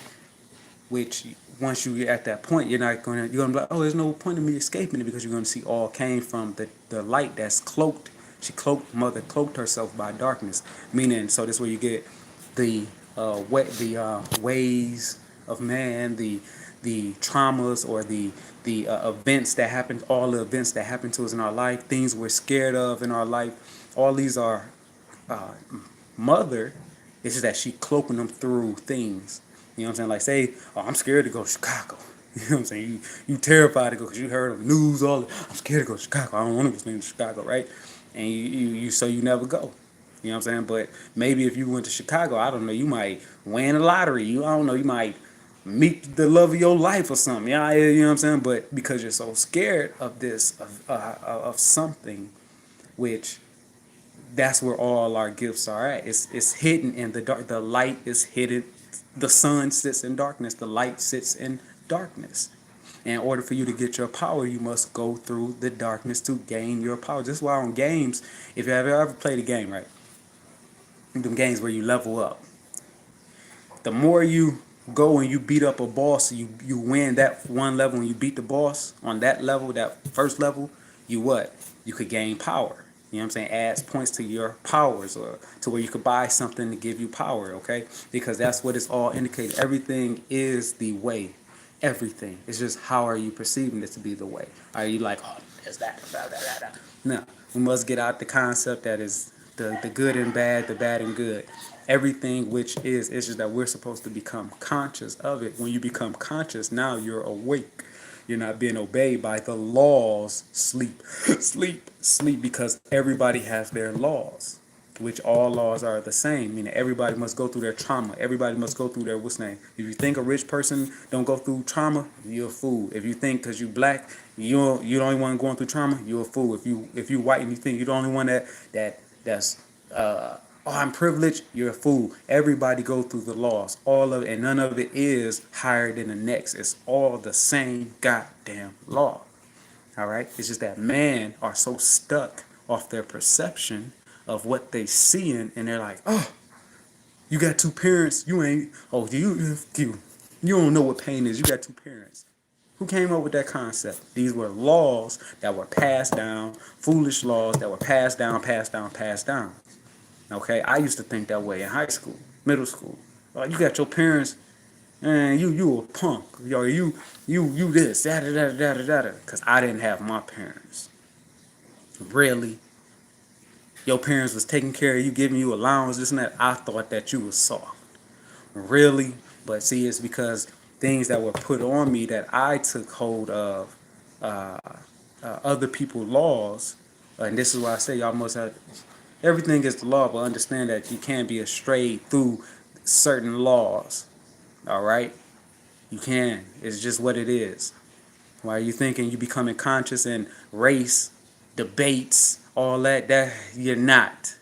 which once you get at that point, you're gonna be like, oh, there's no point in me escaping it, because you're gonna see all came from the light that's cloaked. Mother cloaked herself by darkness. Meaning, so this is where you get the ways of man, the traumas, or the events that happen, all the events that happen to us in our life, things we're scared of in our life. All these are mother. It's just that she cloaking them through things. You know what I'm saying? Like, say, oh, I'm scared to go to Chicago. You know what I'm saying? You terrified to go because you heard on the news I'm scared to go to Chicago. I don't want to go to Chicago, right? And so you never go. You know what I'm saying? But maybe if you went to Chicago, I don't know, you might win the lottery. I don't know, you might meet the love of your life or something. Yeah, you know what I'm saying? But because you're so scared of this, of something, which that's where all our gifts are at. It's hidden in the dark. The light is hidden. The sun sits in darkness. The light sits in darkness. In order for you to get your power, you must go through the darkness to gain your power. This is why on games, if you have ever played a game, right? Them games where you level up. The more you go and you beat up a boss, you win that one level, and you beat the boss on that level, that first level, you what? You could gain power. You know what I'm saying? Adds points to your powers, or to where you could buy something to give you power, okay? Because that's what it's all indicated. Everything is the way. Everything. It's just how are you perceiving it to be the way? Are you like, oh, there's that, blah, blah, blah, blah. No. We must get out the concept that is the good and bad, the bad and good. Everything which is, it's just that we're supposed to become conscious of it. When you become conscious, now you're awake. You're not being obeyed by the laws. Sleep, because everybody has their laws, which all laws are the same. Meaning everybody must go through their trauma. Everybody must go through their what's name. If you think a rich person don't go through trauma, you're a fool. If you think because you black, you're the only one going through trauma, you're a fool. If you white and you think you're the only one that's I'm privileged, you're a fool. Everybody go through the laws. All of it, and none of it is higher than the next. It's all the same goddamn law. All right? It's just that man are so stuck off their perception of what they seeing, and they're like, oh, you got two parents, you don't know what pain is. You got two parents. Who came up with that concept? These were laws that were passed down, foolish laws that were passed down. Okay, I used to think that way in high school, middle school. You got your parents, and you a punk. Yo, you this, da da da da da da. Because I didn't have my parents. Really? Your parents was taking care of you, giving you allowance, this and that. I thought that you was soft. Really? But see, it's because things that were put on me that I took hold of, other people's laws, and this is why I say y'all must have. Everything is the law, but understand that you can't be astray through certain laws. All right? You can. It's just what it is. Why are you thinking you becoming conscious in race, debates, all that you're not.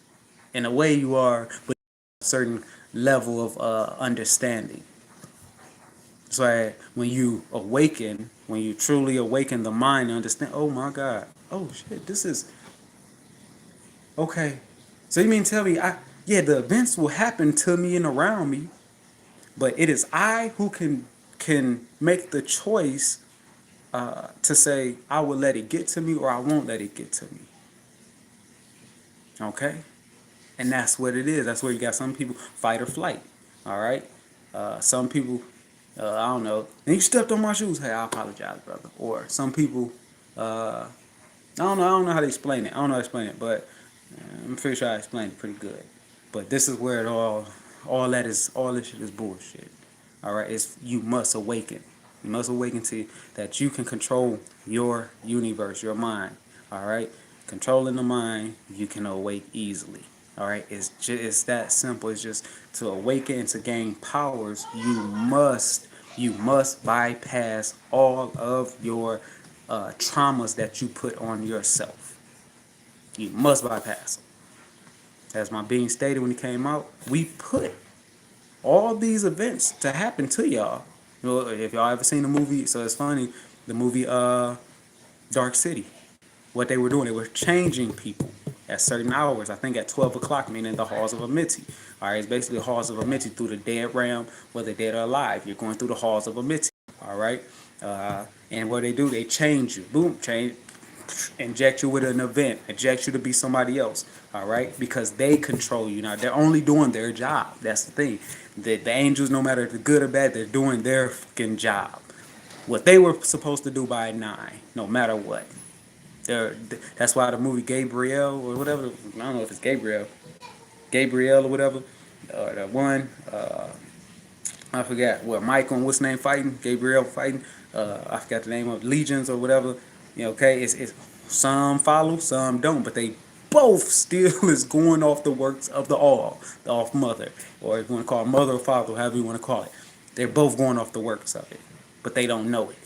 In a way you are, but a certain level of understanding. So when you awaken, when you truly awaken the mind and understand, oh my God, oh shit, this is okay. So you mean tell me, the events will happen to me and around me, but it is I who can make the choice to say I will let it get to me or I won't let it get to me. Okay? And that's what it is. That's where you got some people fight or flight. All right? Some people, I don't know, and you stepped on my shoes. Hey, I apologize, brother. Or some people, I don't know how to explain it. But I'm pretty sure I explained it pretty good. But this is where all this shit is bullshit. All right? It's you must awaken. You must awaken to that you can control your universe, your mind. All right? Controlling the mind, you can awake easily. All right? It's that simple. It's just to awaken and to gain powers, you must bypass all of your traumas that you put on yourself. You must bypass them. As my being stated when he came out, we put all these events to happen to y'all. You know, if y'all ever seen the movie, so it's funny, the movie Dark City. What they were doing, they were changing people at certain hours. I think at 12 o'clock, meaning the halls of Amity. All right, it's basically the halls of Amity through the dead realm, whether dead or alive. You're going through the halls of Amity. All right. And what they do, they change you. Boom, change, inject you with an event, inject you to be somebody else. All right, because they control you. Now they're only doing their job. That's the thing. The angels, no matter if it's good or bad, they're doing their fucking job. What they were supposed to do by 9, no matter what. That's why the movie Gabriel or whatever. I don't know if it's Gabriel or whatever. That one. I forgot what Michael and what's name fighting, Gabriel fighting. I forgot the name of Legions or whatever. You know, okay, it's some follow, some don't, but they both still is going off the works of the all, the off mother, or if you want to call it mother or father, however you want to call it. They're both going off the works of it, but they don't know it.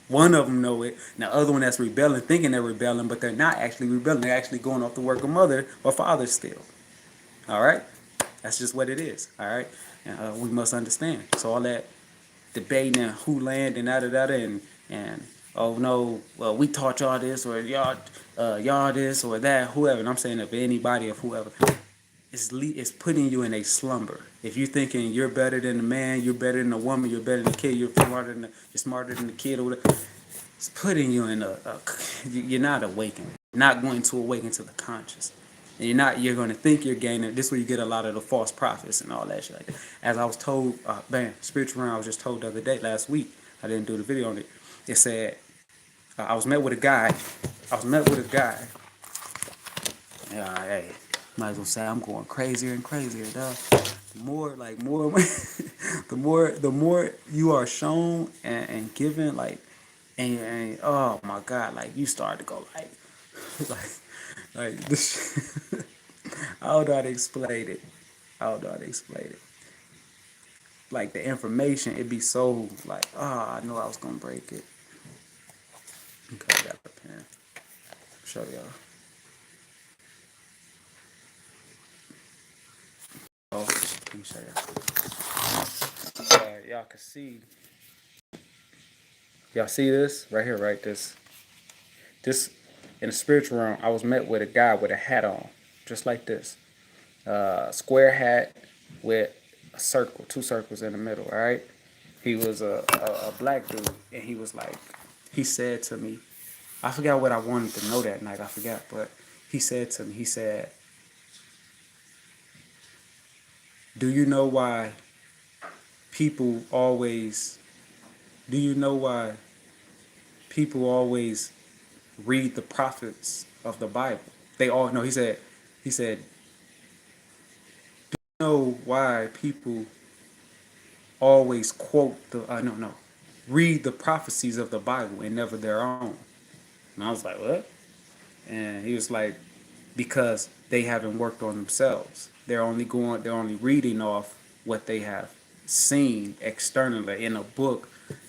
One of them know it, and the other one that's rebelling, thinking they're rebelling, but they're not actually rebelling. They're actually going off the work of mother or father still. All right, that's just what it is. All right. We must understand. So all that debating and who land and and oh no, well we taught y'all this or y'all this or that, whoever. And I'm saying if anybody or whoever, it's putting you in a slumber. If you're thinking you're better than the man, you're better than the woman, you're better than the kid, you're smarter than the kid or whatever, it's putting you in you're not awakened. You're not going to awaken to the conscious. And you're going to think you're gaining. This is where you get a lot of the false prophets and all that shit like that. As I was told, spiritual realm, I was just told the other day, last week, I didn't do the video on it. It said, I was met with a guy. Hey, might as well say I'm going crazier and crazier, dog. The more you are shown and given, like, and oh my God, like you start to go like this. I don't know how to explain it. Like the information, it'd be so like, I know I was gonna break it. Okay, I got the pen. Show y'all. Oh, let me show y'all. Y'all can see. Y'all see this right here, right? This in the spiritual realm, I was met with a guy with a hat on, just like this. Square hat with a circle, 2 circles in the middle, all right? He was a black dude, and he said to me, I forgot what I wanted to know that night, I forgot, but he said to me, do you know why people always read the prophets of the Bible? They all know, he said, do you know why people always quote read the prophecies of the Bible and never their own? And I was like, what? And he was like, because they haven't worked on themselves. They're only reading off what they have seen externally in a book,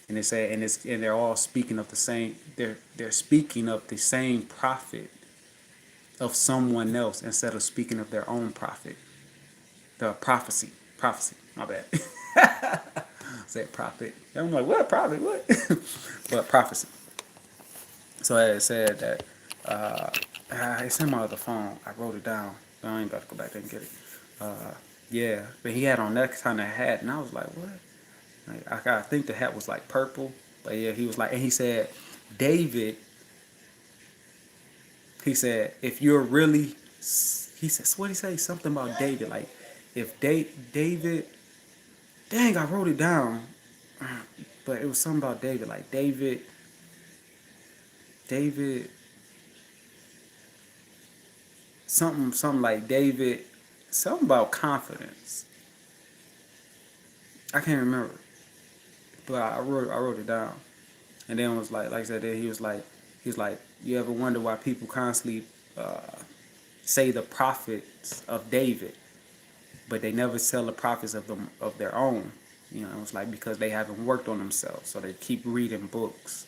and they're all speaking of the same. They're speaking of the same prophet of someone else instead of speaking of their own prophet. The prophecy. My bad. Said prophet. I'm like, what prophet? What? But prophecy. So I said that. It's in my other phone. I wrote it down. I ain't about to go back there and get it. Yeah, but he had on that kind of hat, and I was like, what? Like, I think the hat was like purple, but yeah, he was like, and he said, David. He said, if you're really, he said, what did he say? Something about David, like, if David, dang, I wrote it down, but it was something about David, like David. Something like David, something about confidence. I can't remember, but I wrote it down, and then it was like I said, then he was like, you ever wonder why people constantly say the prophets of David, but they never tell the prophets of their own? You know, it's like because they haven't worked on themselves, so they keep reading books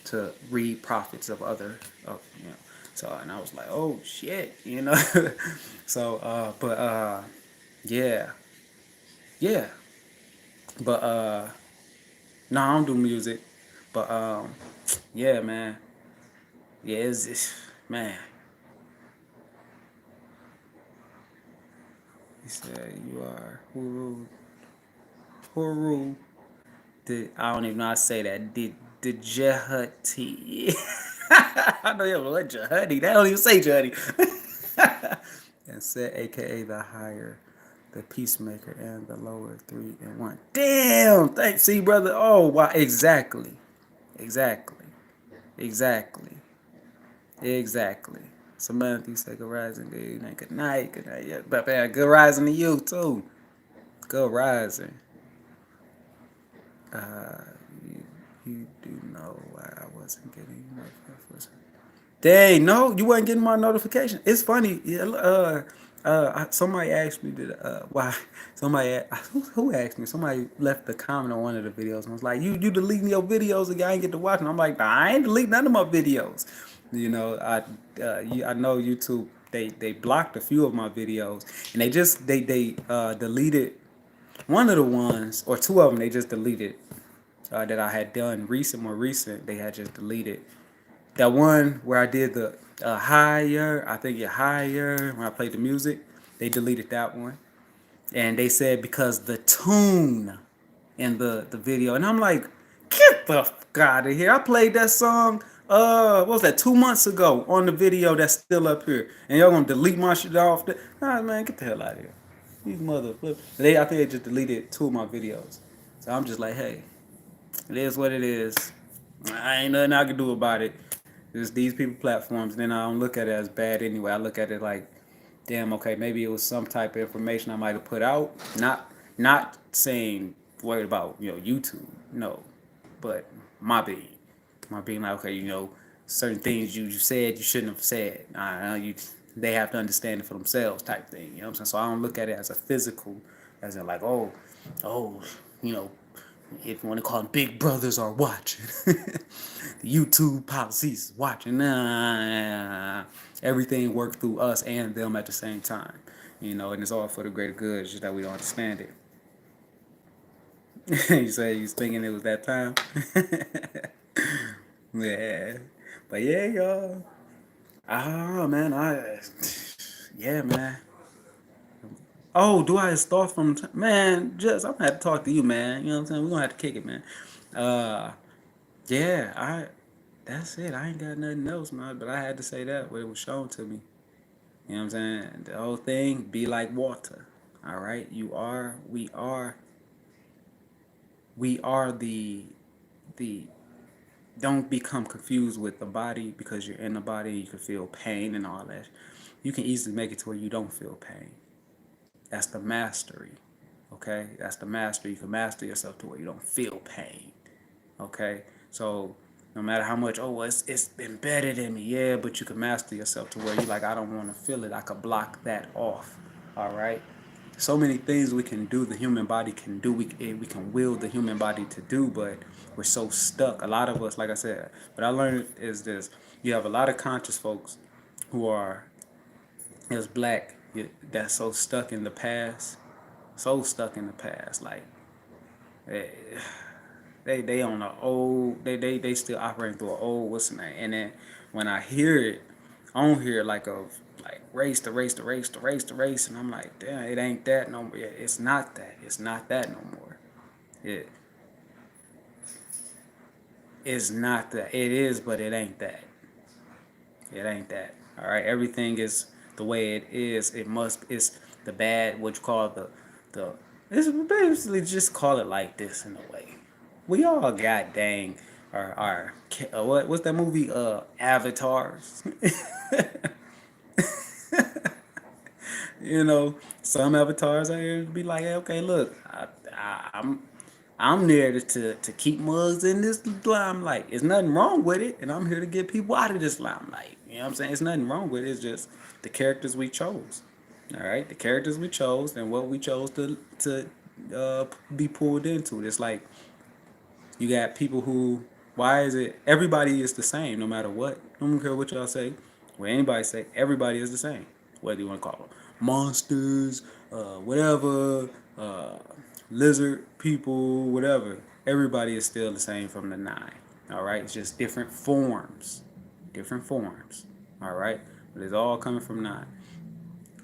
to read prophets of other, you know. So, and I was like, oh shit, you know. So, yeah, but no, I don't do music, but yeah, man, yeah, it's man. He said you are Huru I don't even know how to say that. Dejehati. I know you don't know what Jehudi. They don't even say Jehudi. And Set, aka the higher, the peacemaker, and the lower, 3 and 1. Damn! Thanks, see, brother. Oh, wow. Exactly. Exactly. Exactly. Exactly. Samantha, you say good rising, dude. And good night. Good night. Yeah, but man, good rising to you, too. Good rising. You, you do know why I wasn't getting my preference. Dang, no, you wasn't getting my notification. It's funny. Yeah, somebody asked me why. Who asked me? Somebody left a comment on one of the videos and was like, "You deleting your videos and I ain't get to watch them." I'm like, nah, I ain't deleting none of my videos. You know, I know YouTube. They blocked a few of my videos and they deleted one of the ones or two of them. They just deleted that I had done more recent. They had just deleted. That one where I did the higher, I think it higher, when I played the music, they deleted that one. And they said because the tune in the video. And I'm like, get the fuck out of here. I played that song, what was that, 2 months ago on the video that's still up here. And y'all gonna delete my shit off? Nah, man, get the hell out of here. These motherfuckers. I think they just deleted 2 of my videos. So I'm just like, hey, it is what it is. I ain't nothing I can do about it. It's these people platforms. Then I don't look at it as bad anyway. I look at it like, damn, okay, maybe it was some type of information I might have put out. Not saying worried about YouTube, no, but my being like, okay, certain things you said you shouldn't have said. They have to understand it for themselves, type thing. You know what I'm saying? So I don't look at it as a physical, as in like, oh, you know, if you want to call them big brothers are watching. The YouTube policies is watching. Nah. Everything worked through us and them at the same time. And it's all for the greater good. It's just that we don't understand it. You say you was thinking it was that time? Yeah. But yeah, y'all. Oh, man. Yeah, man. Oh, do I start from man? Just I'm gonna have to talk to you, man. You know what I'm saying? We're gonna have to kick it, man. Yeah, that's it. I ain't got nothing else, man. But I had to say that what it was shown to me. You know what I'm saying? The whole thing be like water. All right, we are the don't become confused with the body because you're in the body. You can feel pain and all that. You can easily make it to where you don't feel pain. That's the mastery, okay? That's the mastery. You can master yourself to where you don't feel pain, okay? So no matter how much, it's embedded in me, yeah, but you can master yourself to where you're like, I don't want to feel it. I could block that off, all right? So many things we can do, the human body can do. We can will the human body to do, but we're so stuck. A lot of us, like I said, what I learned is this. You have a lot of conscious folks who are, as black, that's so stuck in the past, like they on the old, they still operating through an old what's the name. And then when I hear it, I don't hear it like race to race to race to race to race, and I'm like, damn, it ain't that no more. It's not that no more. It's not that. It is, but it ain't that. All right, everything is the way it is. It's the bad, what you call the. It's basically just call it like this in a way. We all got dang our what's that movie? Avatars. Some avatars out here be like, hey, okay, look, I'm there to keep mugs in this limelight. There's nothing wrong with it, and I'm here to get people out of this limelight. You know what I'm saying? It's nothing wrong with it. It's just the characters we chose. All right, the characters we chose and what we chose to be pulled into. It's like you got people who. Why is it everybody is the same no matter what? I don't care what y'all say. What anybody say, everybody is the same. Whether you want to call them monsters, whatever, lizard people, whatever. Everybody is still the same from the 9. All right, it's just different forms. All right, but it's all coming from 9.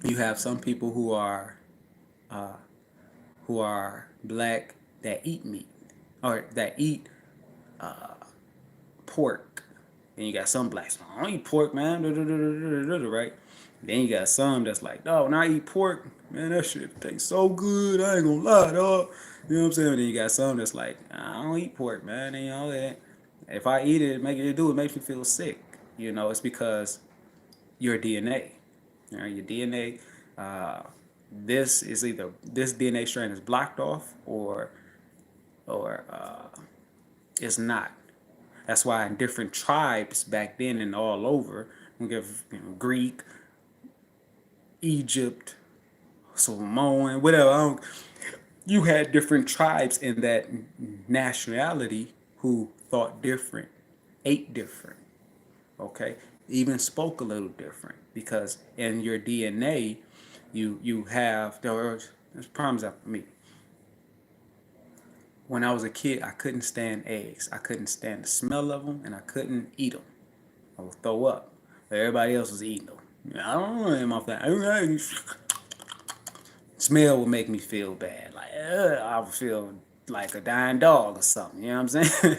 You have some people who are black that eat meat. or that eat pork. Then you got some blacks, I don't eat pork, man, right? Then you got some that's like, no, when I eat pork, man, that shit tastes so good. I ain't gonna lie, dog. You know what I'm saying? Then you got some that's like, I don't eat pork, man. And, you know that if I eat it, it makes me feel sick. You know, it's because your DNA, your DNA. This is either this DNA strand is blocked off or it's not. That's why in different tribes back then and all over, we give Greek, Egypt, Samoan, whatever. You had different tribes in that nationality who thought different, ate different, okay, even spoke a little different because in your DNA, you have there's problems for me. When I was a kid, I couldn't stand eggs. I couldn't stand the smell of them, and I couldn't eat them. I would throw up. Everybody else was eating them. I don't know in my family. Smell would make me feel bad. Like I would feel like a dying dog or something. You know what I'm saying?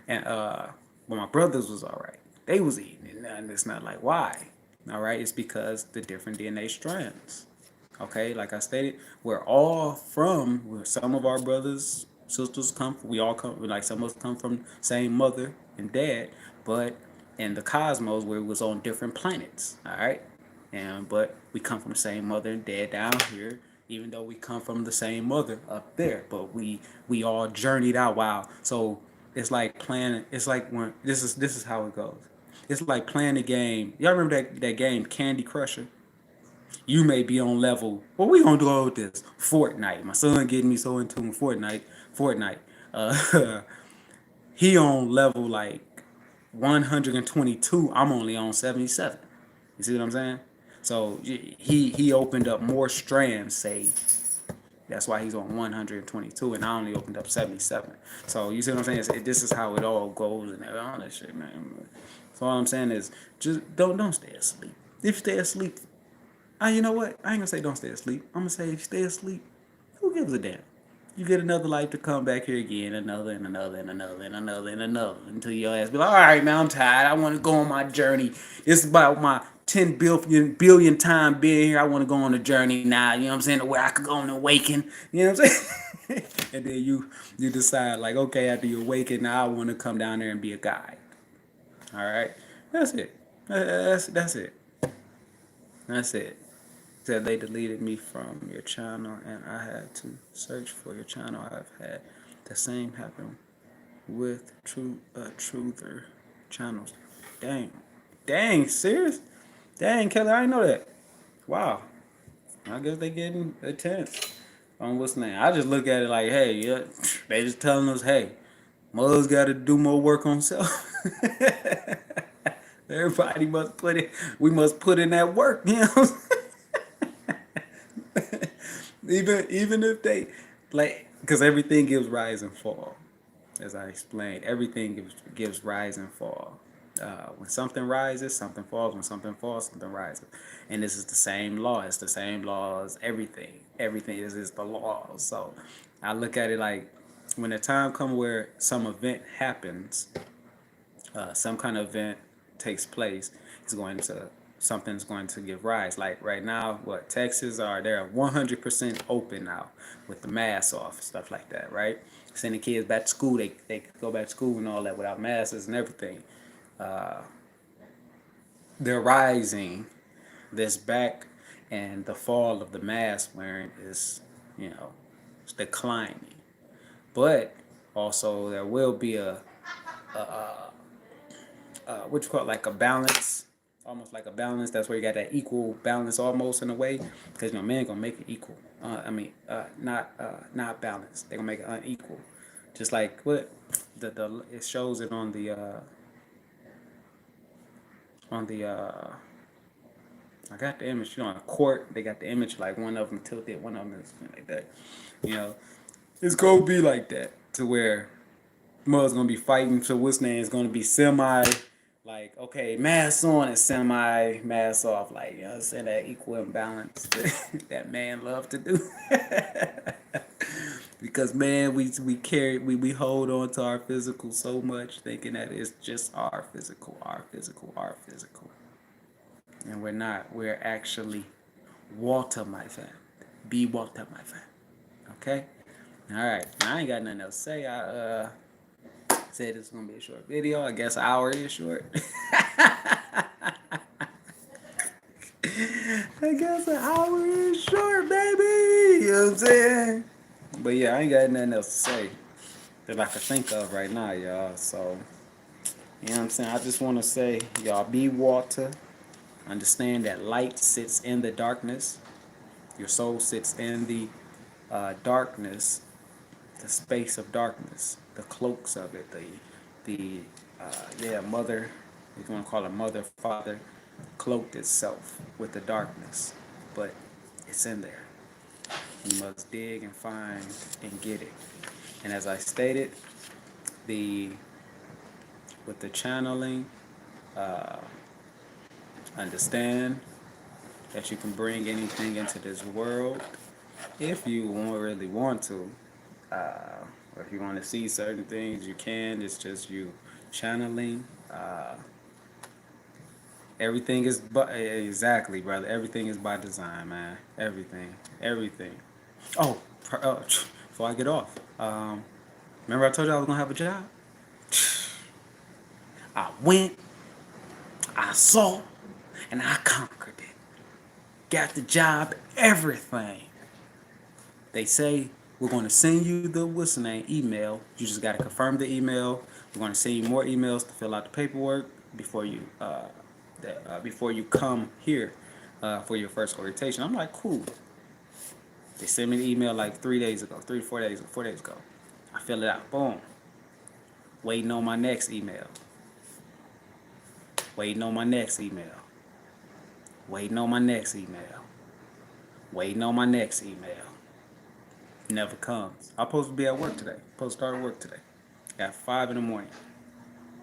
And but my brothers was all right. They was eating it, and it's not like why. All right, it's because the different DNA strands. Okay, like I stated, we're all from where some of our brothers, sisters come from. We all come, like some of us come from same mother and dad, but in the cosmos, where it was on different planets. All right, but we come from the same mother and dad down here, even though we come from the same mother up there. But we all journeyed out. Wow, so it's like playing. It's like when this is how it goes. It's like playing the game. Y'all remember that game Candy Crusher? You may be on level. What we gonna do all with this? Fortnite. My son getting me so into Fortnite. He on level like 122. I'm only on 77. You see what I'm saying? So he opened up more strands. Say that's why he's on 122, and I only opened up 77. So you see what I'm saying? This is how it all goes and all that shit, man. So all I'm saying is just don't stay asleep. If you stay asleep, you know what? I ain't gonna say don't stay asleep. I'm gonna say if you stay asleep, who gives a damn? You get another life to come back here again, another and another and another and another and another until your ass be like, all right, man, I'm tired. I want to go on my journey. It's about my 10 billion time being here. I want to go on a journey now. You know what I'm saying? Where I could go and awaken. You know what I'm saying? And then you decide like, okay, after you awaken, now I want to come down there and be a guide. All right, that's it. That's it. That's it. Said they deleted me from your channel and I had to search for your channel. I've had the same happen with truther channels. Dang, serious? Dang, Kelly, I didn't know that. Wow, I guess they getting intense on what's name. I just look at it like, hey, yeah, they just telling us, hey, mother's got to do more work on self. Everybody must we must put in that work, you know. Even if they like, because everything gives rise and fall, as I explained. Everything gives rise and fall. When something rises, something falls. When something falls, something rises. And this is the same law. It's the same law as everything. Everything is the law. So I look at it like when the time comes where some event happens, some kind of event takes place, something's going to give rise. Like right now, Texas they're 100% open now with the masks off and stuff like that, right? Sending kids back to school, they could go back to school and all that without masks and everything. They're rising this back, and the fall of the mask wearing is, it's declining. But also there will be a what you call it, like a balance, almost like a balance. That's where you got that equal balance almost in a way, because men gonna make it equal. Not balanced. They're gonna make it unequal, just like what it shows it on the I got the image, on a court. They got the image like one of them tilted, one of them is like that. It's gonna be like that to where mother's gonna be fighting. So what's name is gonna be semi. Like, okay, mask on and semi mask off, like, you know what I'm saying, that equal imbalance that man love to do. Cause man, we hold on to our physical so much, thinking that it's just our physical, and we're not. We're actually Walter, my friend. Be Walter, my friend. Okay. All right. I ain't got nothing else to say. I said it's gonna be a short video. I guess an hour is short. I guess an hour is short, baby. You know what I'm saying? But yeah, I ain't got nothing else to say that I can think of right now, y'all. So, you know what I'm saying? I just want to say, y'all be water. Understand that light sits in the darkness. Your soul sits in the darkness, the space of darkness, the cloaks of it, mother, if you want to call it mother, father, cloaked itself with the darkness, but it's in there. You must dig and find and get it. And as I stated, with the channeling, understand that you can bring anything into this world if you really want to. Or if you want to see certain things, you can. It's just you channeling. Everything is exactly, brother. Everything is by design, man. Everything. Oh, before I get off, remember I told you I was gonna have a job. I went, I saw, and I conquered it. Got the job, everything. They say we're going to send you the email. You just got to confirm the email. We're going to send you more emails to fill out the paperwork before you come here for your first orientation. I'm like, cool. They sent me the email like 3 days ago, 4 days ago. I fill it out, boom. Waiting on my next email. Waiting on my next email. Waiting on my next email. Waiting on my next email. Never comes. I'm supposed to be at work today. Supposed to start work today. At 5 in the morning.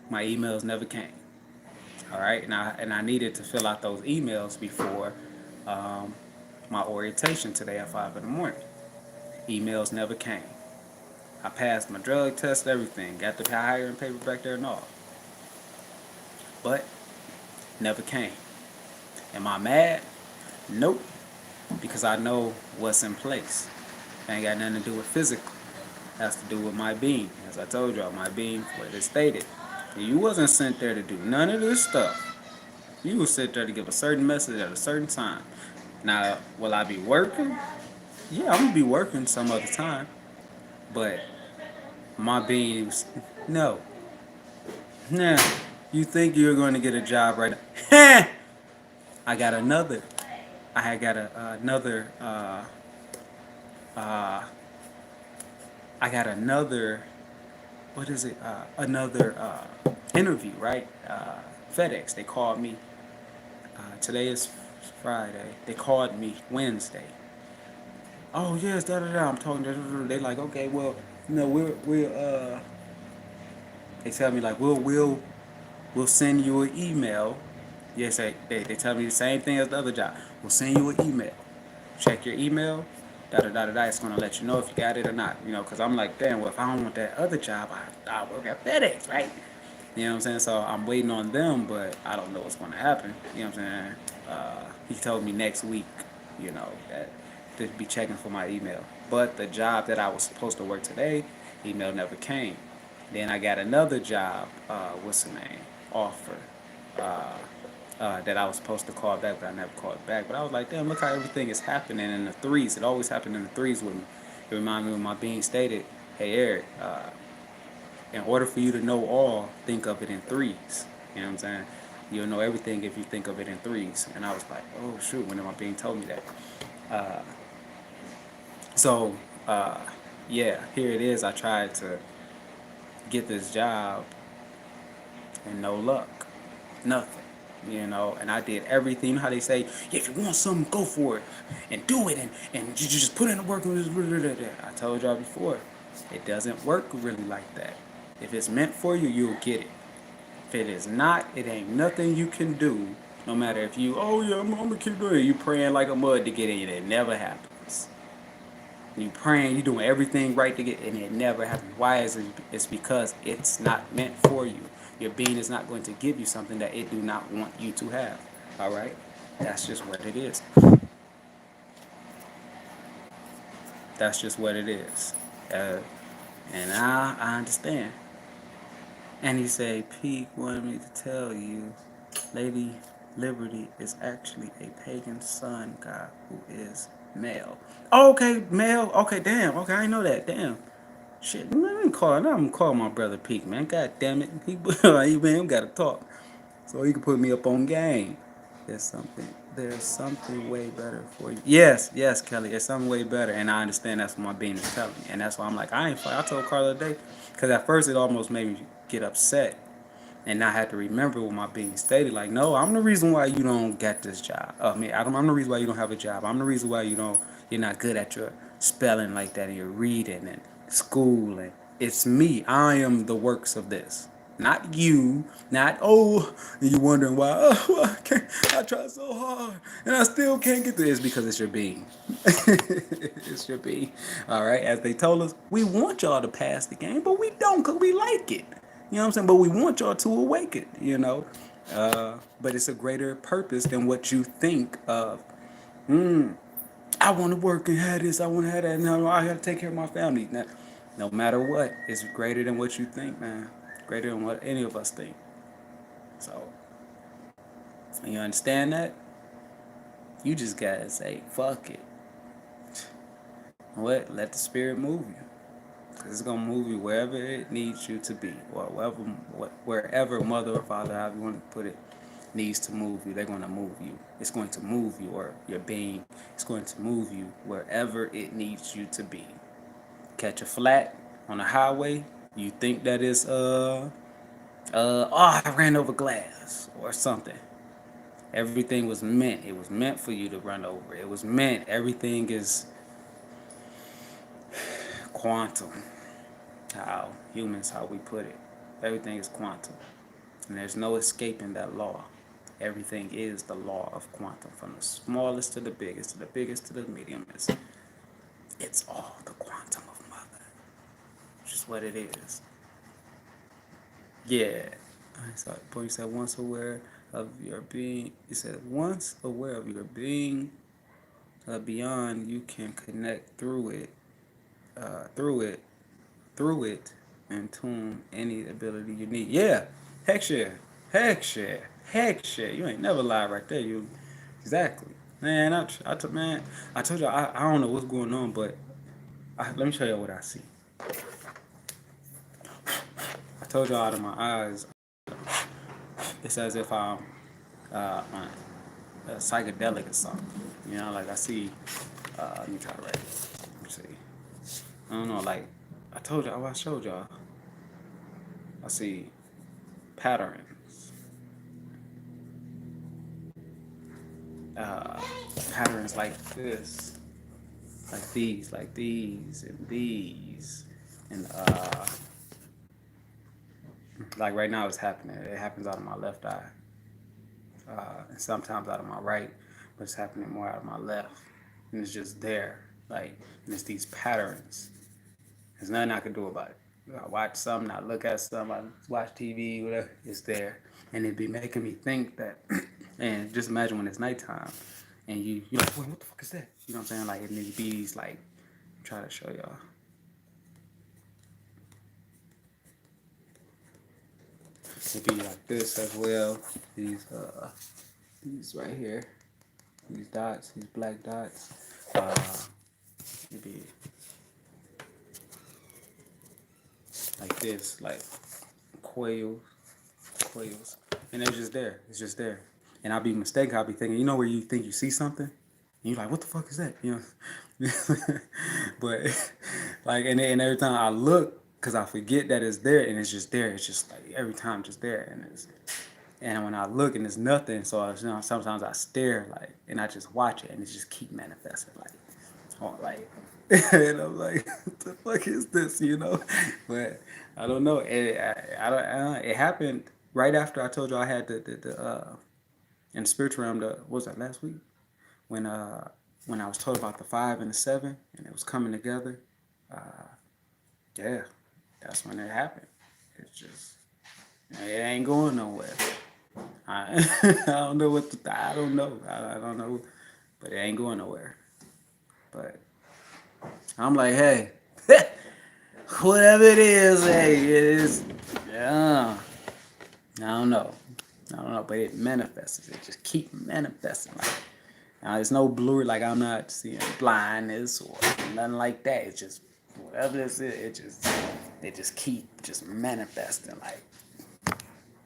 My emails never came. All right, and I needed to fill out those emails before my orientation today at 5 in the morning. Emails never came. I passed my drug test, everything. Got the hiring paper back there and all. But never came. Am I mad? Nope. Because I know what's in place. It ain't got nothing to do with physical. It has to do with my being. As I told y'all, my being, what it stated. You wasn't sent there to do none of this stuff. You was sent there to give a certain message at a certain time. Now, will I be working? Yeah, I'm going to be working some other time. But my being was, no. Nah, you think you're going to get a job right now? I got another. I got another what is it? Another interview, right? FedEx, they called me. Today is Friday. They called me Wednesday. Oh, yes, da-da-da. I'm talking to they like, okay, well, you know, we'll they tell me like, we'll send you an email. Yes, they tell me the same thing as the other job. We'll send you an email. Check your email. Da-da-da-da-da. It's going to let you know if you got it or not. You know, because I'm like, damn, well, if I don't want that other job, I work at FedEx, right? You know what I'm saying? So I'm waiting on them, but I don't know what's going to happen. You know what I'm saying? He told me next week, you know, that to be checking for my email. But the job that I was supposed to work today, email never came. Then I got another job, offer, that I was supposed to call back, but I never called back. But I was like, damn, look how everything is happening in the threes. It always happened in the threes with me. It reminded me of my being stated, hey, Eric, in order for you to know all, think of it in threes. You know what I'm saying? You'll know everything if you think of it in threes. And I was like, oh, shoot, when my being told me that. Yeah, here it is. I tried to get this job and no luck. Nothing. You know, and I did everything. You know how they say, yeah, if you want something, go for it and do it and you just put in the work. I told y'all before, it doesn't work really like that. If it's meant for you, you'll get it. If it is not, it ain't nothing you can do. No matter if you, oh yeah, I'm gonna keep doing it. You praying like a mud to get in. It never happens. You praying, you doing everything right to get, and it never happens. Why is it? It's because it's not meant for you. Your being is not going to give you something that it do not want you to have. All right, that's just what it is. That's just what it is. Uh, and I understand. And he said, Pete wanted me to tell you, Lady Liberty is actually a pagan sun god who is male. Oh, okay, male. Okay, damn. Okay, I didn't know that. Damn. Shit, man, I'm gonna call my brother Pete, man. God damn it. Man, gotta talk. So he can put me up on game. There's something way better for you. Yes, Kelly, there's something way better. And I understand that's what my being is telling me. And that's why I'm like, I told Carla today, because at first it almost made me get upset. And I had to remember what my being stated. Like, no, I'm the reason why you don't get this job. I'm the reason why you don't have a job. I'm the reason why you're not good at your spelling like that and your reading and school. And it's me. I am the works of this. Not you. Not, and you wondering why, I tried so hard and I still can't get this. It's because it's your being. It's your being. All right. As they told us, we want y'all to pass the game, but we don't because we like it. You know what I'm saying? But we want y'all to awaken, you know. But it's a greater purpose than what you think of. I want to work and have this. I want to have that. No, I got to take care of my family. Now, no matter what, it's greater than what you think, man. Greater than what any of us think. So, when you understand that, you just got to say, fuck it. What? Let the spirit move you. It's gonna move you wherever it needs you to be, or wherever mother or father, however you want to put it, needs to move you. They're gonna move you. It's going to move you, or your being. It's going to move you wherever it needs you to be. Catch a flat on the highway. You think that it's I ran over glass or something. Everything was meant. It was meant for you to run over. It was meant. Everything is quantum. How we put it. Everything is quantum. And there's no escaping that law. Everything is the law of quantum. From the smallest to the biggest, to the biggest to the mediumest. It's all the quantum of mother. Which is what it is. Yeah. Boy, you said once aware of your being. You said once aware of your being beyond, you can connect through it, and tune any ability you need. Yeah, heck yeah. You ain't never lied right there. You exactly, man. I told you I don't know what's going on, but let me show you what I see. I told you out of my eyes, it's as if I'm psychedelic or something. You know, like I see. Let me try to write it. Let me see. I don't know, like I told y'all, I showed y'all. I see patterns. Patterns like this, like these, and these, and like right now it's happening. It happens out of my left eye, and sometimes out of my right, but it's happening more out of my left, and it's just there, like, and it's these patterns. There's nothing I can do about it. I watch something, I look at something, I watch TV, whatever, it's there. And it'd be making me think that, and just imagine when it's nighttime, and you're like, what the fuck is that? You know what I'm saying? Like, it need bees, like, try to show y'all. It'd be like this as well. These right here, these dots, these black dots. It'd be like this, like quails, and they're just there. It's just there, and I'll be mistaken. I'll be thinking, you know, where you think you see something, and you're like, what the fuck is that? You know, but like, and every time I look, cause I forget that it's there, and it's just there. It's just like every time, just there, and when I look and it's nothing, so sometimes I stare, like, and I just watch it, and it just keep manifesting, like. And I'm like, what the fuck is this, you know? But I don't know. It happened right after I told you I had the in the spiritual realm. What was that, last week? When when I was told about the 5 and the 7 and it was coming together, yeah, that's when it happened. It's just, it ain't going nowhere. I, I don't know I don't know. I don't know, but it ain't going nowhere. But I'm like, hey, whatever it is, hey, it is, yeah. I don't know, but it manifests. It just keep manifesting. Like, there's no blur. Like, I'm not seeing blindness or nothing like that. It's just whatever this is. It just keep just manifesting. Like,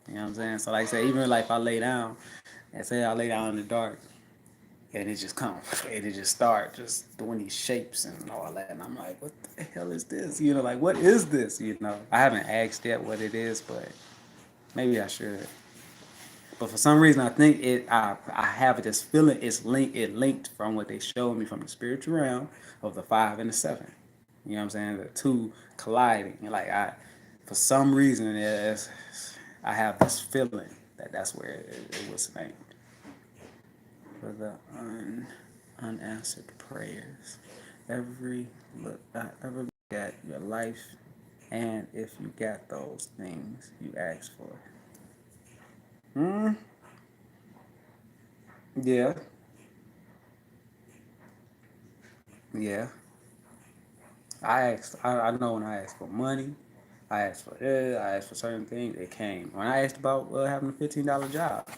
you know what I'm saying? So like I say, even like if I lay down, and say I lay down in the dark, and it just comes, and it just start just doing these shapes and all that, and I'm like, what the hell is this? You know, like, what is this? You know, I haven't asked yet what it is, but maybe I should. But for some reason, I think I have this feeling it linked from what they showed me from the spiritual realm of the 5 and the 7. You know what I'm saying? The two colliding. Like, for some reason, I have this feeling that that's where it was named. For the unanswered prayers. Every look at your life, and if you got those things you asked for. Yeah. Yeah. I know when I asked for money, I asked for this, I asked for certain things, it came. When I asked about having a $15 job,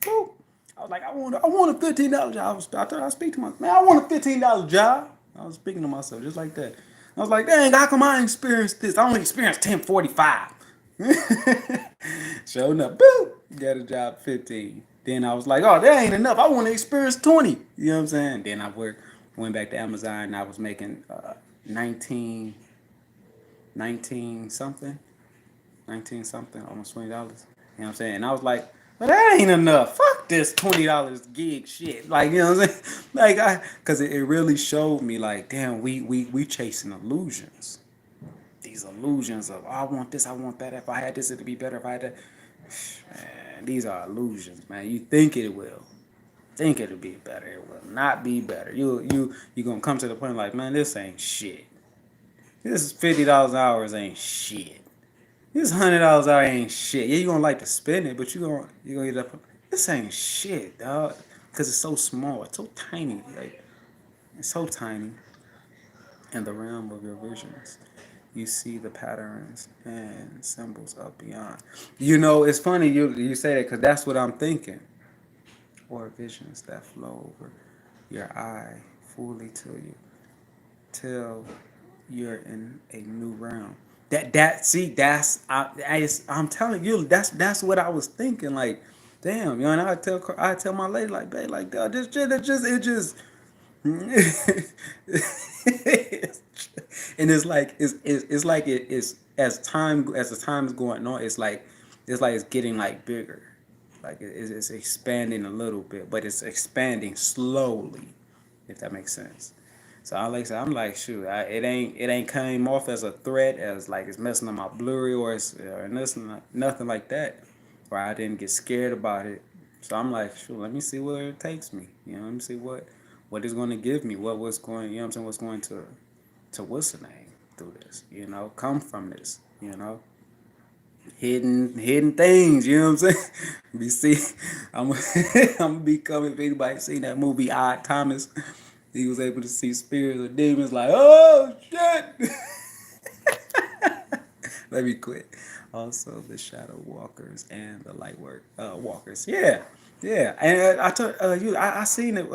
woo, I was like, I want a $15 job. I thought I speak to myself, man, I want a $15 job. I was speaking to myself just like that. I was like, dang, how come I ain't experienced this? I only experienced 1045. Showing up, boop, got a job 15. Then I was like, oh, that ain't enough. I want to experience 20. You know what I'm saying? Then I went back to Amazon and I was making 19 something, almost $20. You know what I'm saying? And I was like, well, that ain't enough. Fuck this $20 gig shit. Like, you know what I'm saying? Like, cause it really showed me like, damn, we chasing illusions. These illusions of, oh, I want this, I want that. If I had this, it'd be better. If I had that, man, these are illusions, man. You think it will, think it'll be better. It will not be better. You gonna come to the point like, man, this ain't shit. This is $50 an hour ain't shit. This $100 an hour ain't shit. Yeah, you gonna like to spend it, but you gonna get up. This ain't shit, dog. Cause it's so small, it's so tiny. Like, it's so tiny. In the realm of your visions, you see the patterns and symbols of beyond. You know, it's funny you say that because that's what I'm thinking. Or visions that flow over your eye fully till you're in a new realm. I'm telling you, that's what I was thinking. Like, damn, you know, and I tell my lady like, babe, like, this just and it's like it's like it's as the time is going on, it's getting like bigger, like it's expanding a little bit, but it's expanding slowly, if that makes sense. So I'm like, shoot, it ain't came off as a threat, as like it's messing up my blurry or nothing like that, or I didn't get scared about it. So I'm like, shoot, let me see where it takes me. You know, let me see what it's going to give me, what's going, you know what I'm saying, what's going to what's the name through this, you know, come from this, you know, hidden things, you know what I'm saying. We see, I'm gonna be coming. If anybody seen that movie Odd Thomas, he was able to see spirits or demons. Like, oh shit. Let me quit. Also, the shadow walkers and the light walkers. Yeah. And I told you, I seen it.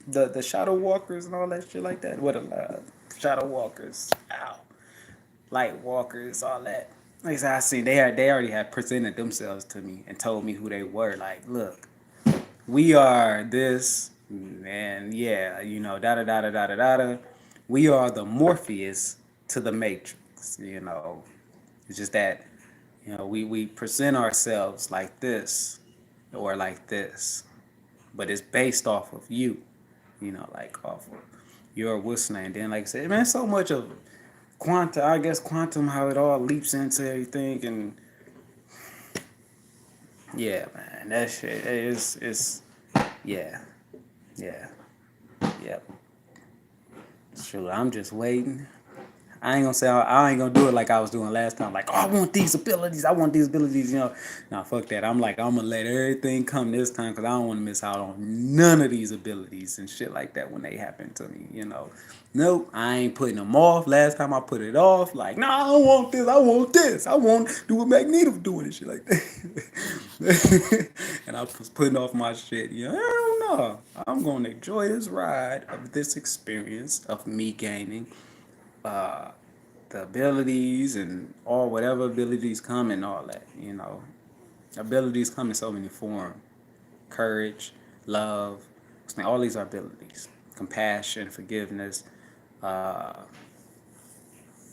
The shadow walkers and all that shit like that. What a shadow walkers, ow, light walkers, all that. Like I said, I seen they already had presented themselves to me and told me who they were. Like, look, we are this, and yeah, you know, da da da da da da da. We are the Morpheus to the Matrix. You know, it's just that, you know, we present ourselves like this or like this, but it's based off of you. You know, like off of your what's name. Then, like I said, man, so much of quantum. I guess quantum, how it all leaps into everything, and yeah, man, that shit is yeah, Yep. Shoot, I'm just waiting. I ain't gonna say I ain't gonna do it like I was doing last time. Like, oh, I want these abilities. I want these abilities. You know, nah, fuck that. I'm gonna let everything come this time because I don't want to miss out on none of these abilities and shit like that when they happen to me. You know, nope, I ain't putting them off. Last time I put it off. Like, nah, I don't want this. I want this. I want to do what Magneto doing and shit like that. And I was putting off my shit. You know, hell no. I'm gonna enjoy this ride of this experience of me gaining the abilities and all whatever abilities come and all that, you know. Abilities come in so many forms. Courage, love, all these are abilities. Compassion, forgiveness,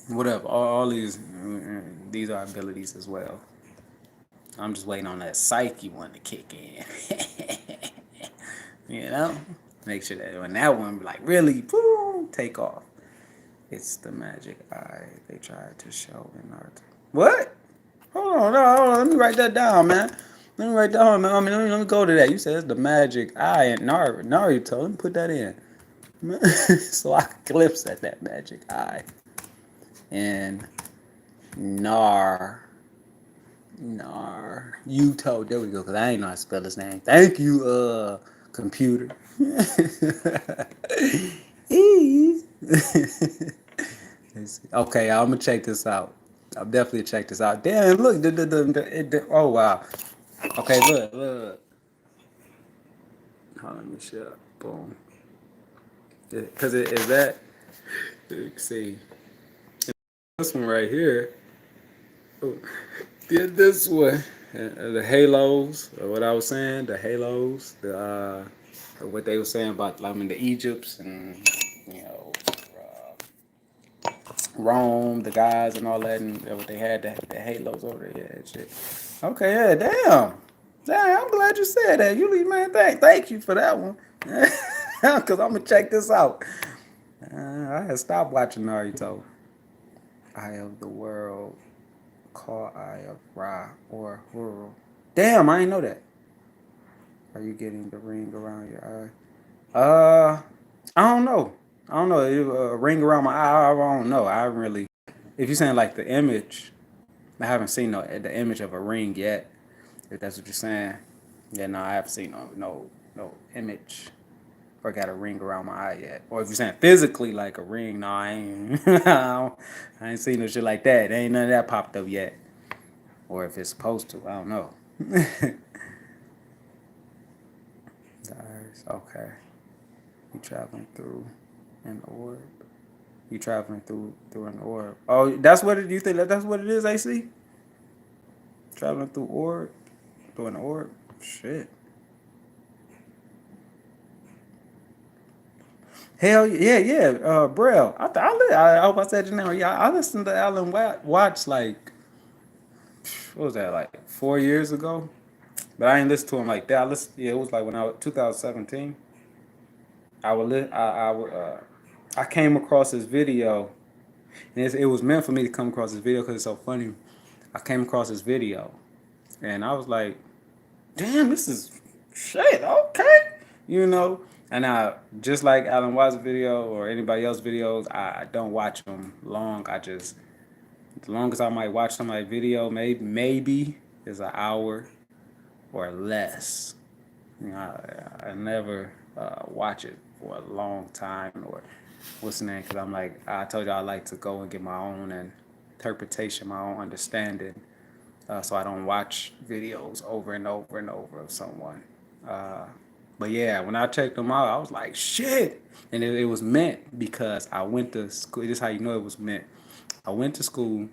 whatever. All these are abilities as well. I'm just waiting on that psyche one to kick in. You know? Make sure that when that one like really boom, take off. It's the magic eye they tried to show in Naruto. What? Hold on, let me write that down, man. Let me write that down, man. I mean, let me go to that. You said it's the magic eye in Naruto. Let me put that in. So I can glimpse at that magic eye. And Naruto. There we go, because I ain't know how to spell his name. Thank you, computer. Okay, I'm gonna check this out. I'll definitely check this out. Damn, look, oh wow. Okay, look. Hold on, let me shut. Boom. Because it is that. Let's see. This one right here. Oh, did this one. The halos, what I was saying, the halos, what they were saying about the Egypts and you know. Rome, the guys and all that, and what they had, the halos over there, yeah, and shit. Okay, yeah, damn, I'm glad you said that. You leave, man, thank you for that one, because I'm gonna check this out. I had stopped watching Naruto. Eye of the World, call Eye of Ra or Huru. Damn, I didn't know that. Are you getting the ring around your eye? I don't know. A ring around my eye. I don't know. I haven't really. If you're saying like the image, I haven't seen the image of a ring yet. If that's what you're saying, yeah, no, I haven't seen no image or got a ring around my eye yet. Or if you're saying physically like a ring, no, I ain't. I ain't seen no shit like that. Ain't none of that popped up yet. Or if it's supposed to, I don't know. Okay. You traveling through an orb. You traveling through an orb. Oh, that's what it. You think that's what it is? AC. Traveling through an orb. Shit. Hell yeah. Braille. I hope I said your name. Yeah, I listened to Alan Watts like, what was that, like 4 years ago? But I ain't listen to him like that. It was like when I was 2017. I came across this video, and it was meant for me to come across this video because it's so funny. I came across this video, and I was like, damn, this is shit, okay. You know? And just like Alan Watts' video or anybody else's videos, I don't watch them long. The longest I might watch somebody's video, maybe is an hour or less. You know, I never watch it for a long time or what's the name? Because I'm like, I told you I like to go and get my own interpretation, my own understanding. So I don't watch videos over and over and over of someone. But yeah, when I checked them out, I was like, shit. And it was meant because I went to school. This is how you know it was meant. I went to school,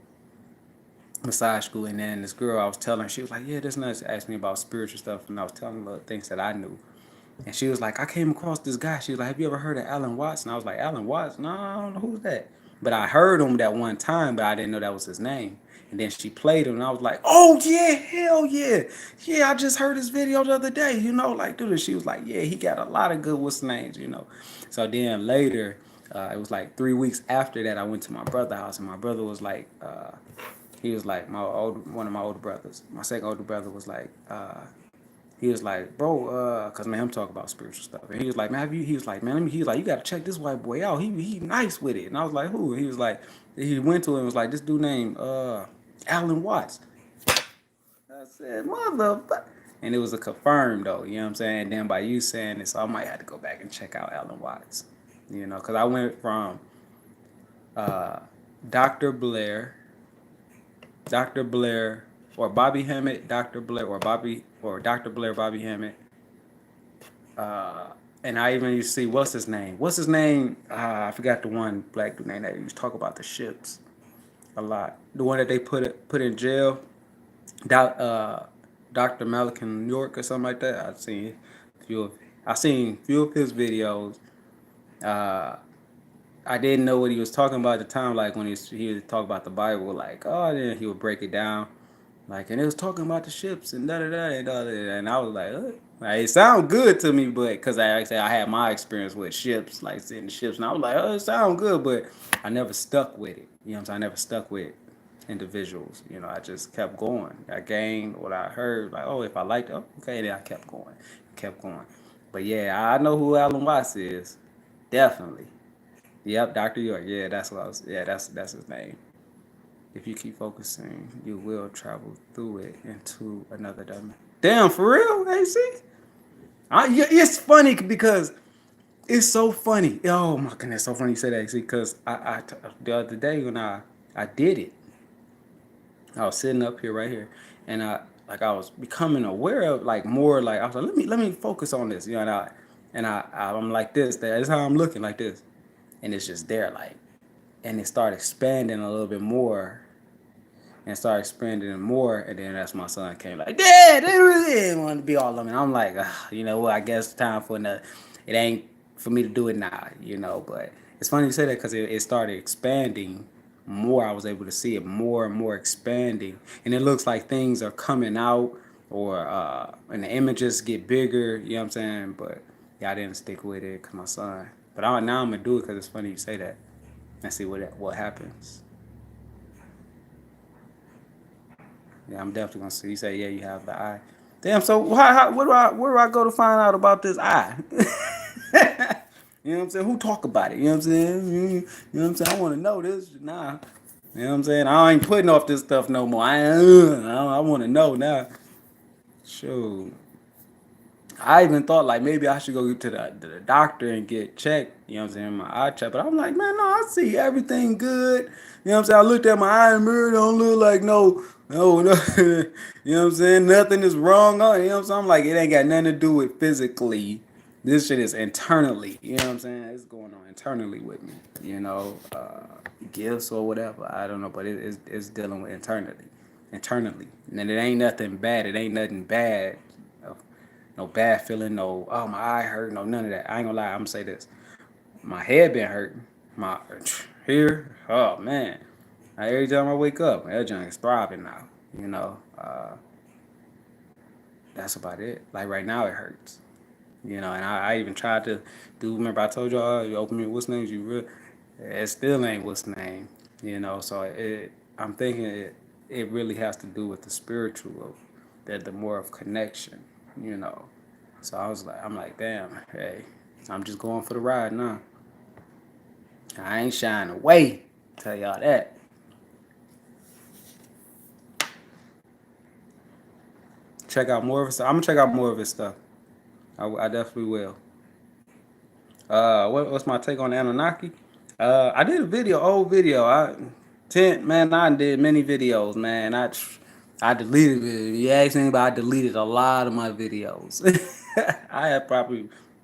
massage school, and then this girl, I was telling her, she was like, yeah, this nurse asked me about spiritual stuff, and I was telling her things that I knew. And she was like, I came across this guy. She was like, have you ever heard of Alan Watts? And I was like, Alan Watts? No, I don't know who's that. But I heard him that one time, but I didn't know that was his name. And then she played him, and I was like, oh, yeah, hell yeah. Yeah, I just heard his video the other day, you know, like, dude. And she was like, yeah, he got a lot of good what's names, you know. So then later, it was like 3 weeks after that, I went to my brother's house, and my brother was like, he was like one of my older brothers. My second older brother was like, he was like, bro, cause man, I'm talking about spiritual stuff, and he was like, man, he was like, man, let me, he was like, you gotta check this white boy out. He nice with it, and I was like, who? He was like, he went to him and was like, this dude named Alan Watts. I said, mother, and it was a confirmed though, you know what I'm saying? And then by you saying this, I might have to go back and check out Alan Watts, you know, cause I went from Dr. Blair, or Bobby Hemmett, Dr. Blair, or Dr. Blair, Bobby Hemmett. And I even used to see what's his name? I forgot the one black dude name that used to talk about the ships a lot. The one that they put in jail, Dr. Malik in New York or something like that. I seen few of his videos. I didn't know what he was talking about at the time, like when he would talk about the Bible, like, oh, then he would break it down, like, and it was talking about the ships and da da da and da da, and I was like, like, it sounded good to me, but because I had my experience with ships, like seeing the ships, and I was like, oh, it sounds good, but I never stuck with it. You know what I'm saying? I never stuck with individuals. You know, I just kept going. I gained what I heard, like, oh, if I liked it, oh, okay, then I kept going. But yeah, I know who Alan Watts is, definitely. Yep, Dr. York. Yeah, that's what I was. Yeah, that's his name. If you keep focusing, you will travel through it into another dimension. Damn, for real, AC? Yeah, it's funny because it's so funny. Oh my goodness, so funny you say that, AC. Because the other day when I did it, I was sitting up here right here, and I was becoming aware of like more like I was like let me focus on this, you know, and I'm like this. That's how I'm looking like this. And it's just there, like, and it started expanding a little bit more, and then that's my son came like, Dad, they really want to be all of me. I'm like, you know what? I guess it's time for another. It ain't for me to do it now, you know. But it's funny you say that because it started expanding more. I was able to see it more and more expanding, and it looks like things are coming out, or and the images get bigger. You know what I'm saying? But yeah, I didn't stick with it because my son. But now I'm gonna do it because it's funny you say that, and see what happens. Yeah, I'm definitely gonna see. You say, yeah, you have the eye. Damn. So where do I go to find out about this eye? You know what I'm saying? Who talk about it? You know what I'm saying? You know what I'm saying? I want to know this. Nah. You know what I'm saying? I ain't putting off this stuff no more. I want to know now. Shoot. I even thought like maybe I should go to the doctor and get checked, you know what I'm saying, my eye check. But I'm like, man, no, I see everything good. You know what I'm saying? I looked at my eye in the mirror, don't look like no. You know what I'm saying? Nothing is wrong. You know what I'm saying? I'm like, it ain't got nothing to do with physically. This shit is internally. You know what I'm saying? It's going on internally with me. You know, gifts or whatever. I don't know, but it's dealing with internally. And it ain't nothing bad. It ain't nothing bad. No bad feeling, no, oh, my eye hurt, no, none of that. I ain't gonna lie, I'm gonna say this. My head been hurting. My here, oh man. Every time I wake up, that junk is throbbing now. You know, that's about it. Like right now, it hurts. You know, and I even tried to do. Remember, I told y'all, you open me what's names. It still ain't what's name. You know, so I'm thinking it really has to do with the spiritual, the more of connection. You know, so I'm like, damn, hey, I'm just going for the ride now. I ain't shying away. Tell y'all that. Check out more of his stuff. I'm gonna check out more of his stuff. I definitely will. What's my take on the Anunnaki? I did a old video. I did many videos, man. I deleted it. If you ask anybody, I deleted a lot of my videos. I had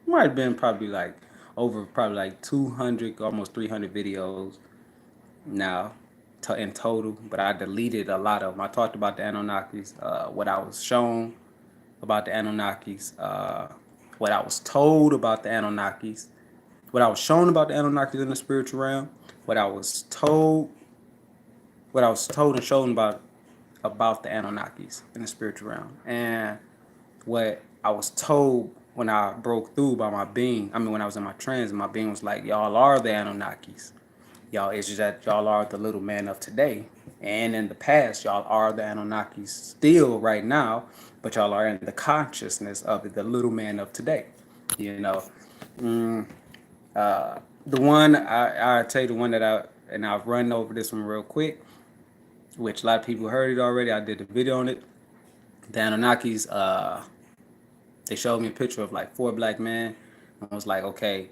might have been probably like over probably like 200, almost 300 videos now in total. But I deleted a lot of them. I talked about the Anunnakis, what I was shown about the Anunnakis, what I was told about the Anunnakis, what I was shown about the Anunnakis in the spiritual realm, what I was told and shown about the Anunnakis in the spiritual realm, and what I was told when I broke through by my being. I mean, when I was in my trance, my being was like, y'all are the Anunnakis. Y'all, it's just that y'all are the little man of today. And in the past, y'all are the Anunnaki still right now, but y'all are in the consciousness of the little man of today. You know, the one I tell you the one that I've run over this one real quick, which a lot of people heard it already. I did a video on it. The Anunnakis, they showed me a picture of like 4 black men. I was like, okay,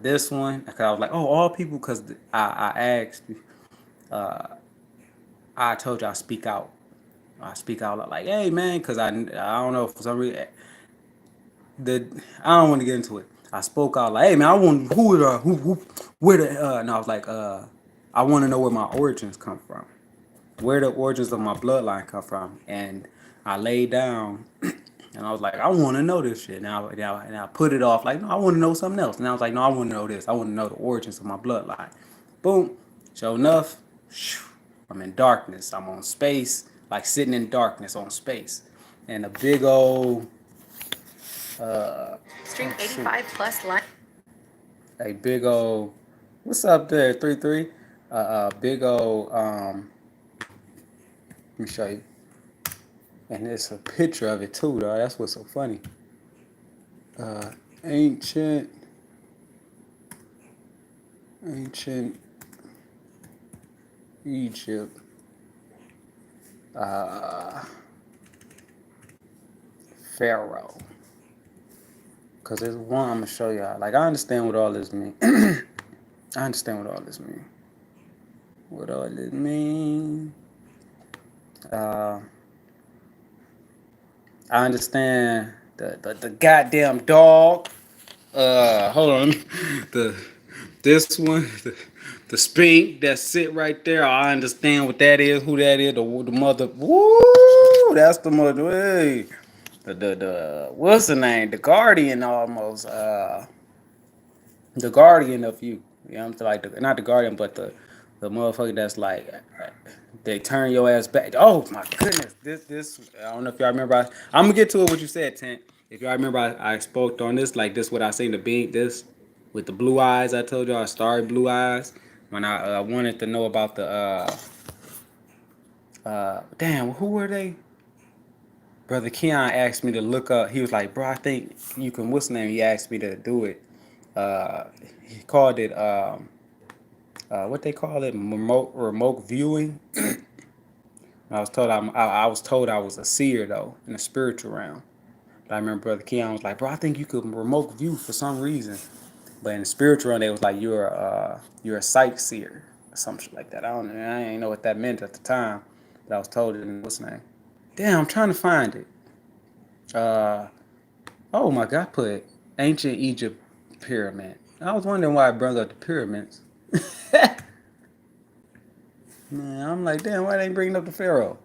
this one, because I was like, oh, all people, because I asked, I told you I speak out. I speak out like, hey man, because I don't know, for some reason, I don't want to get into it. I spoke out like, hey man, I want and I was like, I want to know where my origins come from, where the origins of my bloodline come from, and I laid down, and I was like, I want to know this shit. Now, and I put it off like, no, I want to know something else. And I was like, no, I want to know this. I want to know the origins of my bloodline. Boom. Sure enough, I'm in darkness. I'm on space, like sitting in darkness on space, and a big old Stream 85 plus line. a big old, what's up there, 3-3? Big old, let me show you. And there's a picture of it too, though. That's what's so funny. Ancient Egypt. Pharaoh. Because there's one I'm going to show y'all. Like, I understand what all this means. I understand what all this means. What all this means. I understand the goddamn dog. Hold on. This one, the spink that sit right there. I understand what that is. Who that is? The mother. Woo! That's the mother. Hey. The what's the name? The guardian almost. The guardian of you. You know, I'm like not the guardian, but the motherfucker that's like they turn your ass back. Oh my goodness, this I don't know if y'all remember. I'm gonna get to it. What you said, Tent. If y'all remember, I spoke on this like this. What I seen the being this with the blue eyes. I told y'all starry blue eyes when I wanted to know about the damn, who were they? Brother Keon asked me to look up. He was like, bro, I think you can. What's the name? He asked me to do it. He called it what they call it, remote viewing. I was told I was told I was a seer though in the spiritual realm. But I remember Brother Keon was like, bro, I think you could remote view for some reason. But in the spiritual realm, they was like, you're a sight seer or something like that. I ain't know what that meant at the time, but I was told it in what's the name. Damn, I'm trying to find it. Oh my God, I put ancient Egypt pyramid. I was wondering why I brought up the pyramids. Man, I'm like, damn, why they ain't bringing up the Pharaoh?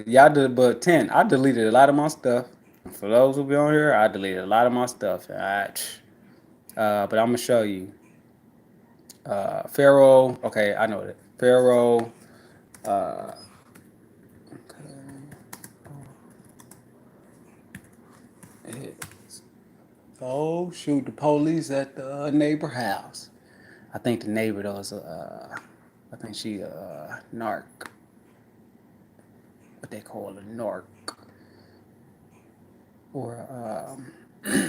Yeah, I did, but 10, I deleted a lot of my stuff. For those who be on here, I deleted a lot of my stuff. But I'm gonna show you. Pharaoh. Okay, I know that. Pharaoh. Oh shoot! The police at the neighbor house. I think the neighbor though is I think she narc. What they call a narc. Or I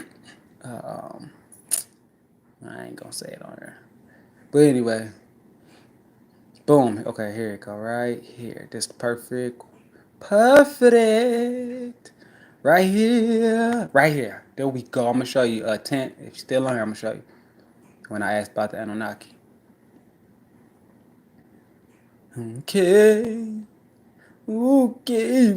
ain't gonna say it on there. But anyway, boom. Okay, here it go. Right here. This perfect. Right here. Right here. There we go. I'm gonna show you a tent. If you're still on here, I'm gonna show you. When I asked about the Anunnaki. Okay. Okay.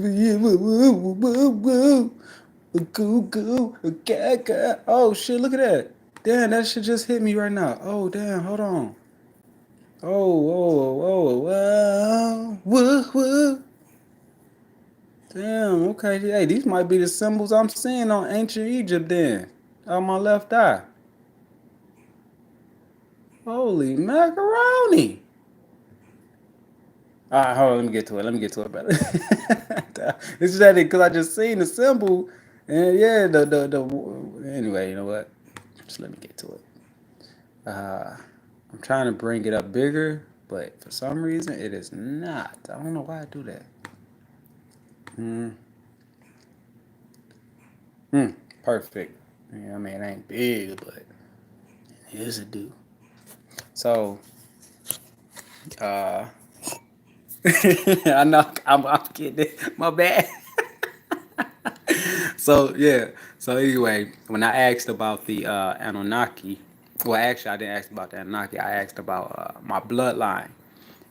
Oh shit, look at that. Damn, that shit just hit me right now. Oh damn, hold on. Whoa. Damn, okay. Hey, these might be the symbols I'm seeing on ancient Egypt then. On my left eye. Holy macaroni. Alright, hold on, let me get to it better. It's just that because I just seen the symbol and yeah, the anyway, you know what? Just let me get to it. I'm trying to bring it up bigger, but for some reason it is not. I don't know why I do that. Perfect. Yeah, I mean, it ain't big, but it is a do. So, I know I'm kidding. My bad. So yeah. So anyway, when I asked about the Anunnaki, well, actually, I didn't ask about the Anunnaki. I asked about my bloodline,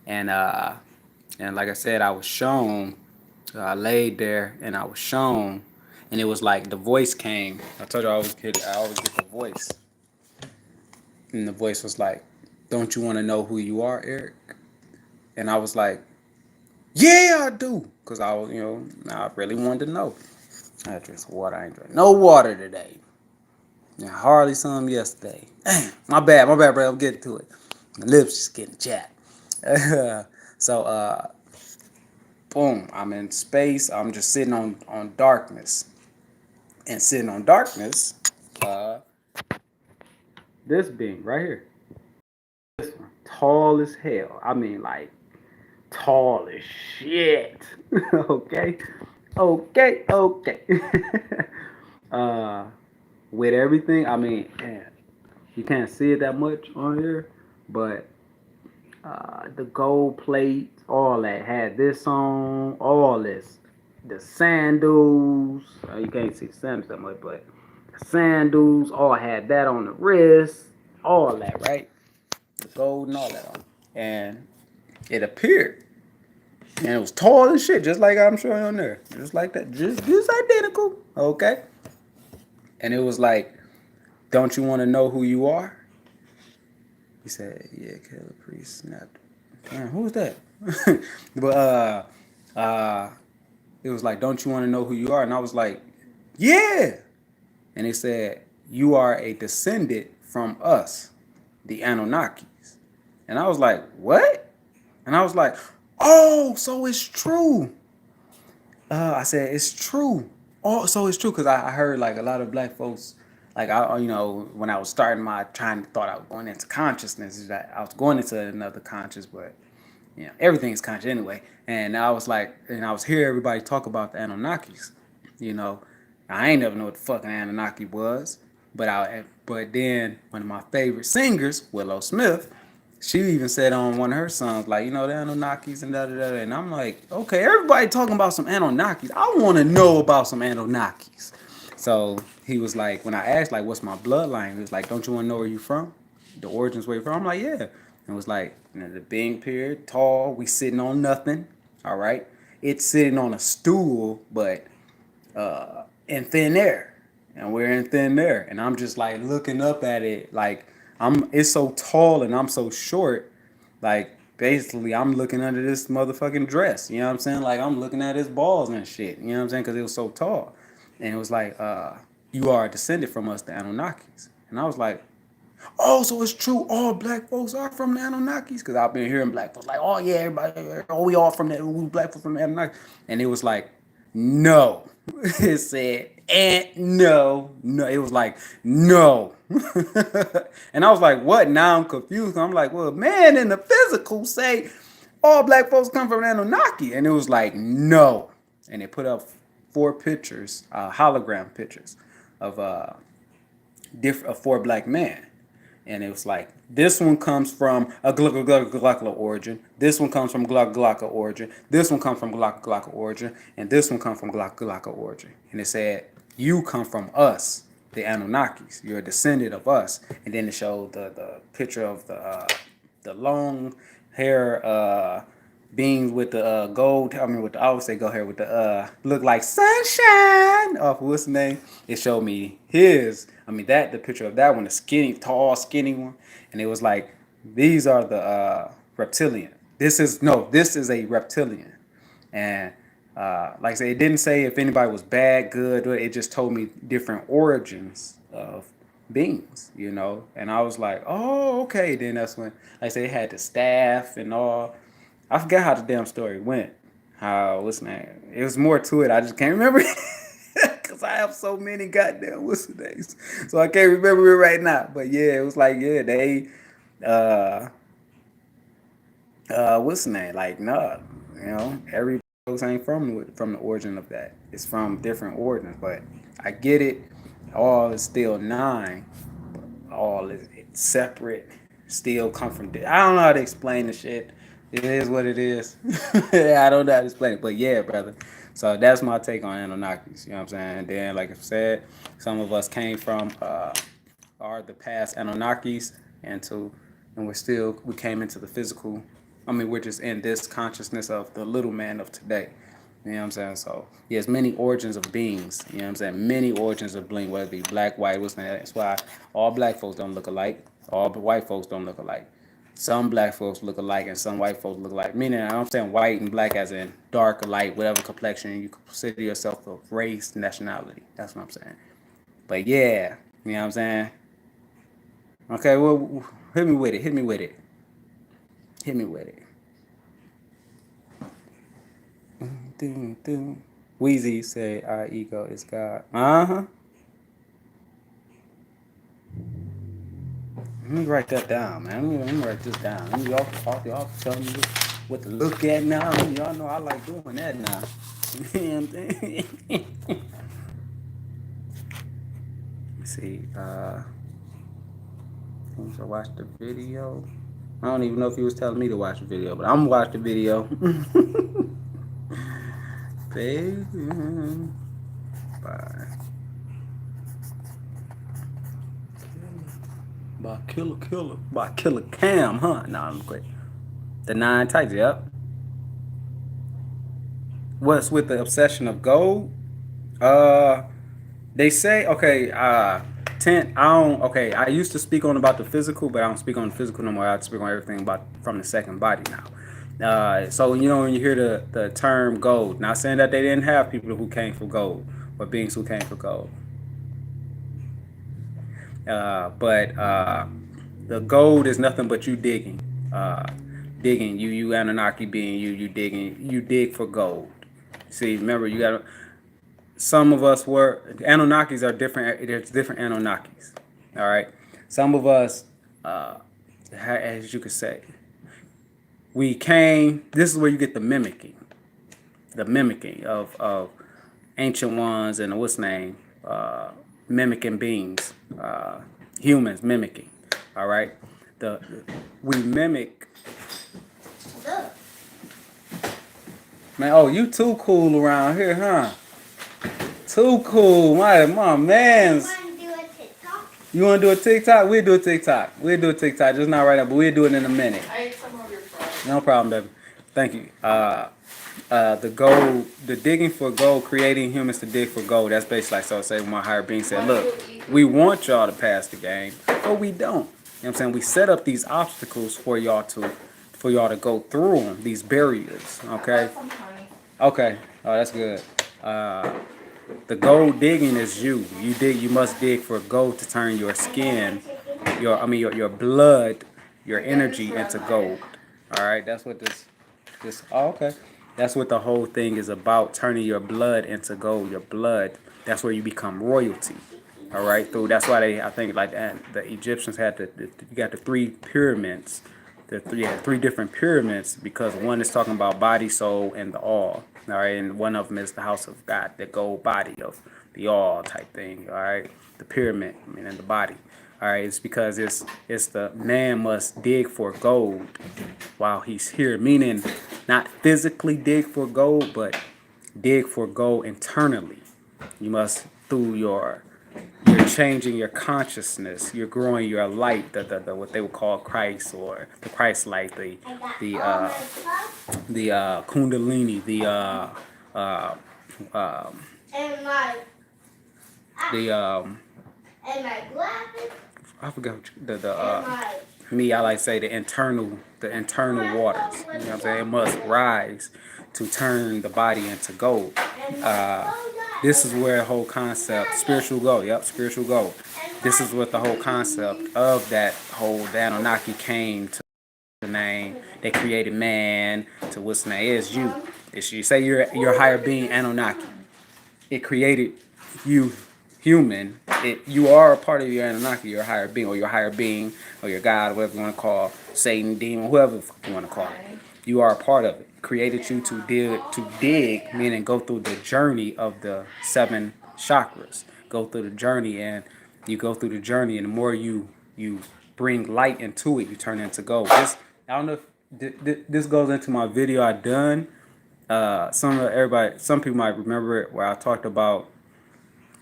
and like I said, I was shown. I laid there, and I was shown, and it was like the voice came. I told you I always get the voice, and the voice was like, "Don't you want to know who you are, Eric?" And I was like, "Yeah, I do," because I was, I really wanted to know. I drank water. I ain't drank no water today. And hardly some yesterday. My bad, bro. I'm getting to it. My lips just getting chapped. So, boom. I'm in space. I'm just sitting on darkness. And sitting on darkness, this being right here. This one, tall as hell. I mean, like, tall as shit. Okay? Okay. With everything, I mean, man, you can't see it that much on here, but the gold plate, all that had this on, all this, the sandals. You can't see the sandals that much, but the sandals, all had that on the wrist, all that, right? The gold and all that on, and it appeared, and it was tall as shit, just like I'm showing on there, just like that, just identical, okay? And it was like, don't you want to know who you are? He said, yeah, Caleb Priest snapped. Damn, who's that? But it was like, don't you want to know who you are? And I was like, yeah. And he said, you are a descendant from us, the Anunnakis. And I was like, what? And I was like, oh, so it's true. I said, it's true. Oh, so it's true, because I heard like a lot of black folks, like when I was starting thought I was going into consciousness, that I was going into another conscious, but everything is conscious anyway. And I was like, and I was hearing everybody talk about the Anunnakis. I ain't never know what the fucking Anunnaki was, but then one of my favorite singers, Willow Smith, she even said on one of her songs, like, the Anunnakis and da-da-da. And I'm like, okay, everybody talking about some Anunnakis. I want to know about some Anunnakis. So he was like, when I asked, like, what's my bloodline? He was like, don't you want to know where you from? The origins where you from? I'm like, yeah. And it was like, the Bing period, tall, we sitting on nothing, all right? It's sitting on a stool, but in thin air. And we're in thin air. And I'm just, like, looking up at it, like, it's so tall and I'm so short, like, basically I'm looking under this motherfucking dress, you know what I'm saying? Like, I'm looking at his balls and shit, you know what I'm saying? Because it was so tall. And it was like, you are a descendant from us, the Anunnakis. And I was like, oh, so it's true, all black folks are from the Anunnakis? Because I've been hearing black folks like, oh yeah, everybody, we all from the, we black folks from the Anunnakis. And it was like, no. It said, no. It was like, no. And I was like, what? Now I'm confused. I'm like, well, man, in the physical say all black folks come from Anunnaki. And it was like, no. And they put up 4 pictures, hologram pictures of 4 black men. And it was like, this one comes from a Glocka origin. This one comes from Glocka origin. This one comes from Glocka origin. And this one comes from Glocka origin. And it said, you come from us, the Anunnakis. You're a descendant of us. And then it showed the picture of the long hair beings with the gold. I would say gold hair with the look like sunshine off what's the name. It showed me the picture of that one, the tall, skinny one. And it was like, these are the reptilian. This is a reptilian. And like I said, it didn't say if anybody was bad, good. It just told me different origins of beings, And I was like, oh, okay. Then that's when, like I said, it had the staff and all. I forgot how the damn story went. It was more to it. I just can't remember because because I have so many goddamn what's the names. So I can't remember it right now. But yeah, it was like, yeah, they what's the name? Like, nah, every folks ain't from the origin of that. It's from different origins, but I get it. All is still nine. All is separate. Still come from. I don't know how to explain the shit. It is what it is. I don't know how to explain it, but yeah, brother. So that's my take on Anunnakis. You know what I'm saying? And then, like I said, some of us came from are the past Anunnakis, and we came into the physical. I mean, we're just in this consciousness of the little man of today. You know what I'm saying? So, yes, many origins of beings. You know what I'm saying? Many origins of being, whether it be black, white, what's that? That's why all black folks don't look alike. All white folks don't look alike. Some black folks look alike and some white folks look alike. Meaning, I don't saying white and black as in dark or light, whatever complexion. You consider yourself of race, nationality. That's what I'm saying. But yeah, you know what I'm saying? Okay, well, hit me with it. Hit me with it. Hit me with it. Weezy say our ego is God. Uh-huh. Let me write that down, man. Let me write this down. Let me y'all tell me what to look at now. Y'all know I like doing that now. You know what I'm saying? Let's see. So watch the video. I don't even know if he was telling me to watch the video, but I'm gonna watch the video. Baby. Bye. By Killer Cam, huh? Nah, I'm quick. The 9 Titans, yep. What's with the obsession of gold? They say, okay, I used to speak on about the physical, but I don't speak on the physical no more. I speak on everything about from the second body now. So when you hear the term gold, not saying that they didn't have people who came for gold or beings who came for gold. But the gold is nothing but you digging. You Anunnaki being you dig for gold. See, remember, you gotta. Some of us Anunnakis are different. There's different Anunnakis. All right. Some of us, as you could say, we came. This is where you get the mimicking of ancient ones and what's name, mimicking beings, humans mimicking. All right. We mimic. Man, oh, you too cool around here, huh? Too cool, my man's. You want to do a TikTok? We'll do a TikTok. Just not right now, but we'll do it in a minute. I ate some of your fries. No problem, baby. Thank you. The digging for gold, creating humans to dig for gold. That's basically like, so say my higher being said, look, we want y'all to pass the game, but we don't. You know what I'm saying? We set up these obstacles for y'all to go through them, these barriers. Okay. Okay. Oh, that's good. The gold digging is you. You must dig for gold to turn your skin, your blood, your energy into gold. All right, that's what this. Oh, okay. That's what the whole thing is about. Turning your blood into gold. Your blood. That's where you become royalty. All right. That's why I think like the Egyptians had you got the 3 pyramids. Three different pyramids because one is talking about body, soul, and the all. All right, and one of them is the house of God, the gold body of the all type thing. All right, the pyramid, and the body. All right, it's because it's the man must dig for gold while he's here, meaning not physically dig for gold, but dig for gold internally. You must through you're changing your consciousness. You're growing your light, the what they would call Christ or the Christ light, the Kundalini, I forgot I like to say the internal waters. You know what I'm saying? It must rise to turn the body into gold. This is where the whole concept, spiritual gold. Yep, spiritual gold. This is what the whole concept of the Anunnaki came to the name. They created man to what's name is you. It's you say you're a higher being Anunnaki. It created you human, you are a part of your Anunnaki, your higher being, or your higher being, or your God, whatever you want to call Satan, demon, whoever you want to call it. You are a part of it. Created you to dig, meaning go through the journey of the 7 chakras. Go through the journey, and you go through the journey, and the more you bring light into it, you turn into gold. This, I don't know if this goes into my video I done. Some people might remember it, where I talked about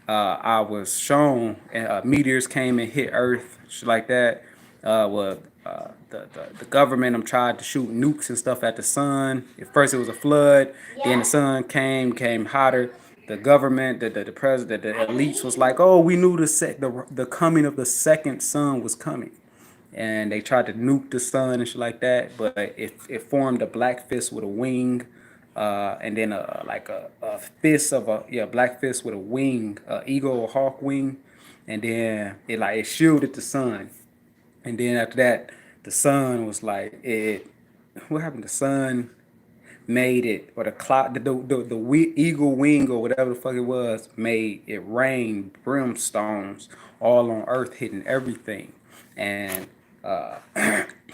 I was shown meteors came and hit Earth, shit like that. The government tried to shoot nukes and stuff at the sun. At first it was a flood, then the sun came hotter. The government, the president, the elites was like, oh, we knew the coming of the second sun was coming. And they tried to nuke the sun and shit like that, but it formed a black fist with a wing, and then a fist of a black fist with a wing, eagle or hawk wing, and then it shielded the sun. And then after that, the sun was like what happened? The sun made it, or the cloud, the eagle wing or whatever the fuck it was, made it rain brimstones all on Earth, hitting everything and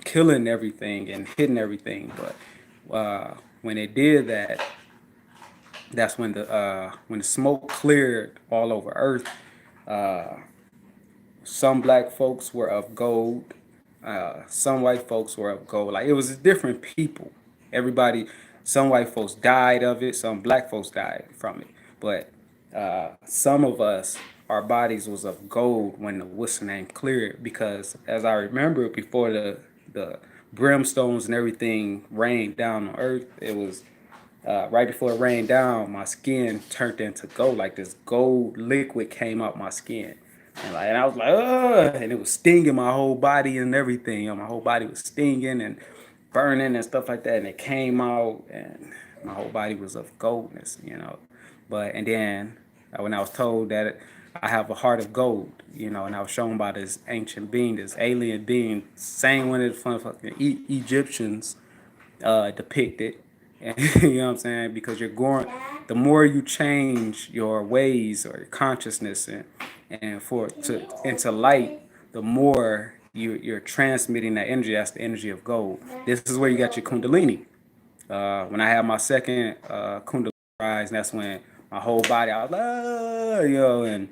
killing everything and hitting everything. But when it did that, that's when the smoke cleared all over Earth. Some black folks were of gold. Some white folks were of gold. Like, it was different people. Everybody, some white folks died of it. Some black folks died from it. But some of us, our bodies was of gold when the what's the name cleared. Because as I remember, before the brimstones and everything rained down on Earth, it was right before it rained down, my skin turned into gold. Like, this gold liquid came out my skin. And I was like, ugh, and it was stinging my whole body and everything. You know, my whole body was stinging and burning and stuff like that. And it came out, and my whole body was of goldness, you know. And then when I was told that I have a heart of gold, you know, and I was shown by this ancient being, this alien being, same one of the fucking Egyptians depicted. And, you know what I'm saying? Because the more you change your ways or your consciousness into light, the more you're transmitting that energy. That's the energy of gold. This is where you got your Kundalini. When I had my second Kundalini rise, that's when my whole body, I was like, you know, and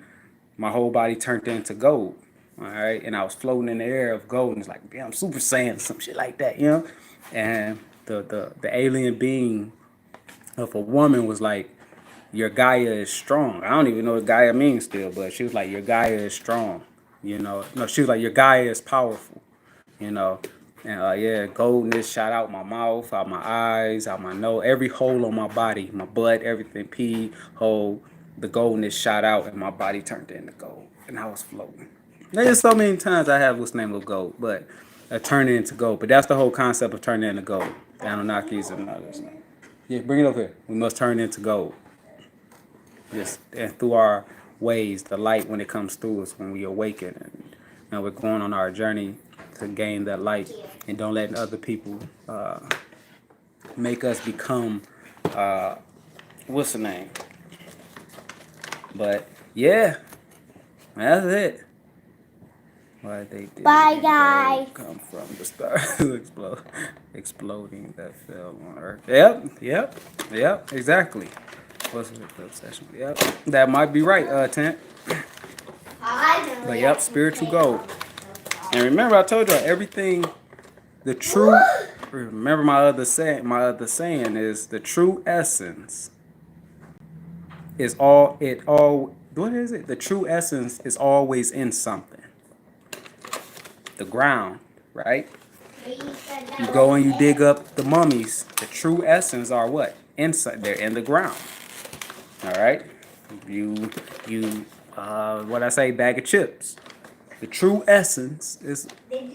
my whole body turned into gold. All right, and I was floating in the air of gold, and it's like, damn, Super Saiyan, some shit like that, you know. And the alien being of a woman was like, your Gaia is strong. I don't even know what Gaia means still, but she was like, your Gaia is strong, you know. No, she was like, your Gaia is powerful, you know. And yeah, goldness shot out my mouth, out my eyes, out my nose, every hole on my body, my butt, everything, pee hole, the goldness shot out, and my body turned into gold, and I was floating. There's so many times I have what's name of gold, but turning into gold. But that's the whole concept of turning into gold. The Anunnakis and others. Yeah, bring it over here. We must turn into gold. Just and through our ways, the light, when it comes through us, when we awaken, and we're going on our journey to gain that light, and don't let other people make us become what's the name. But yeah, that's it. Why they did Bye, guys. come from the stars exploding that fell on Earth. Yep, exactly. What's the obsession? Yep, that might be right, Tent. But yep, spiritual gold. And remember, I told you everything. The true. Remember my other saying. My other saying is the true essence is all. It all. What is it? The true essence is always in something. The ground, right? You go and you dig up the mummies. The true essence are what? Inside. They're in the ground. All right. What I say, bag of chips. The true essence is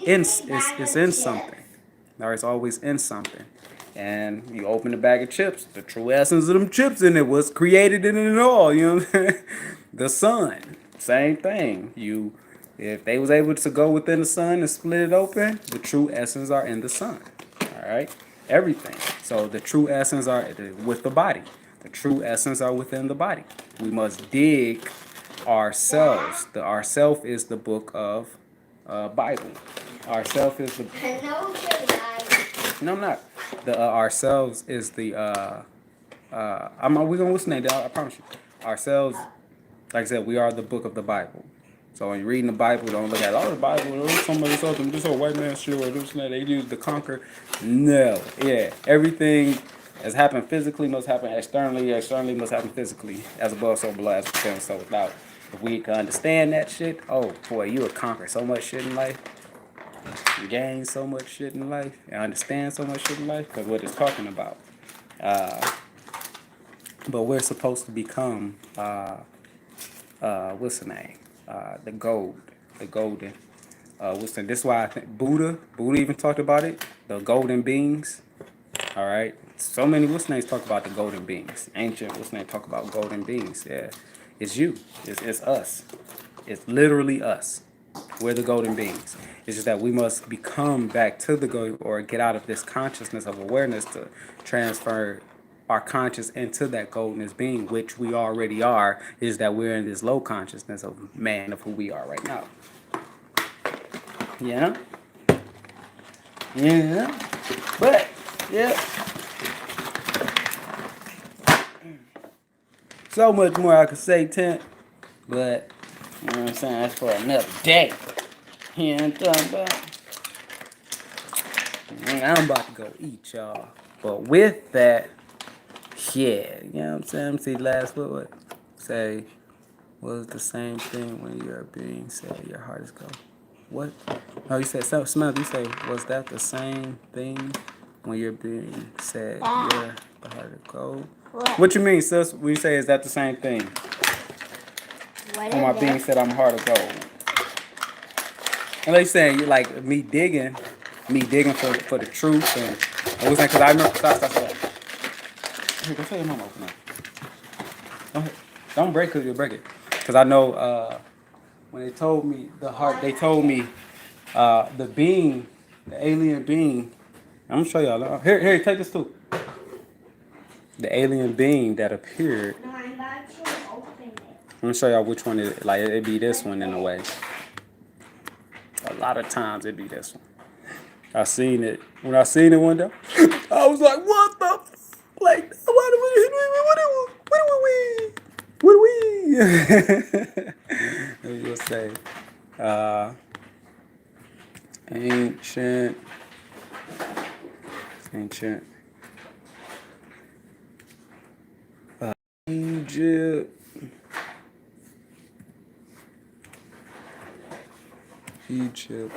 in something. Or it's always in something. And you open the bag of chips. The true essence of them chips in it was created in it all. You know what I'm saying? The sun. Same thing. If they was able to go within the sun and split it open, the true essence are in the sun. All right? Everything. So the true essence are with the body. The true essence are within the body. We must dig ourselves. The ourself is the book of Bible. Ourself is the No, you're lying. no, I'm not. The ourselves is the we're gonna listen to that. I promise you. Ourselves, like I said, we are the book of the Bible. So when you're reading the Bible, don't look at the Bible. Somebody saw them. This whole white man shit or this and that. They used to conquer. No, yeah, everything has happened physically must happen externally. Externally must happen physically. As above, so below. As within, so without. If we can understand that shit, oh boy, you would conquer so much shit in life. Gain so much shit in life and understand so much shit in life because what it's talking about. But we're supposed to become what's the name? The golden. This is why I think Buddha even talked about it. The golden beings. All right. So many what's names talk about the golden beings. Ancient what's name talk about golden beings. Yeah, it's you. It's us. It's literally us. We're the golden beings. It's just that we must become back to the golden or get out of this consciousness of awareness to transfer our conscious into that goldeness being, which we already are. Is that we're in this low consciousness of man of who we are right now. Yeah. Yeah. But yeah. So much more I could say, Tent. But you know what I'm saying? That's for another day. You know what I'm talking about? I'm about to go eat, y'all. But with that, yeah, you know what I'm saying? See, last what say was the same thing when you're being said your heart is gold. What? No, you said something. Smell. You say was that the same thing when you're being said your heart is gold? What you mean, sis? When you say is that the same thing? When my being said I'm heart of gold. And like saying you like me digging for the truth and I was like, cause I remember stop. Here, go tell your mama open up. Don't break it, you'll break it. Cause I know when they told me they told me the being, the alien being. I'm gonna show y'all. Here, take this too. The alien being that appeared. No, I'm about to open it. I'm gonna show y'all which one it like. It'd be this one in a way. A lot of times it'd be this one. I seen it when I seen it one day. I was like, "What the? Like, what do we? Let me just say, ancient. Egypt.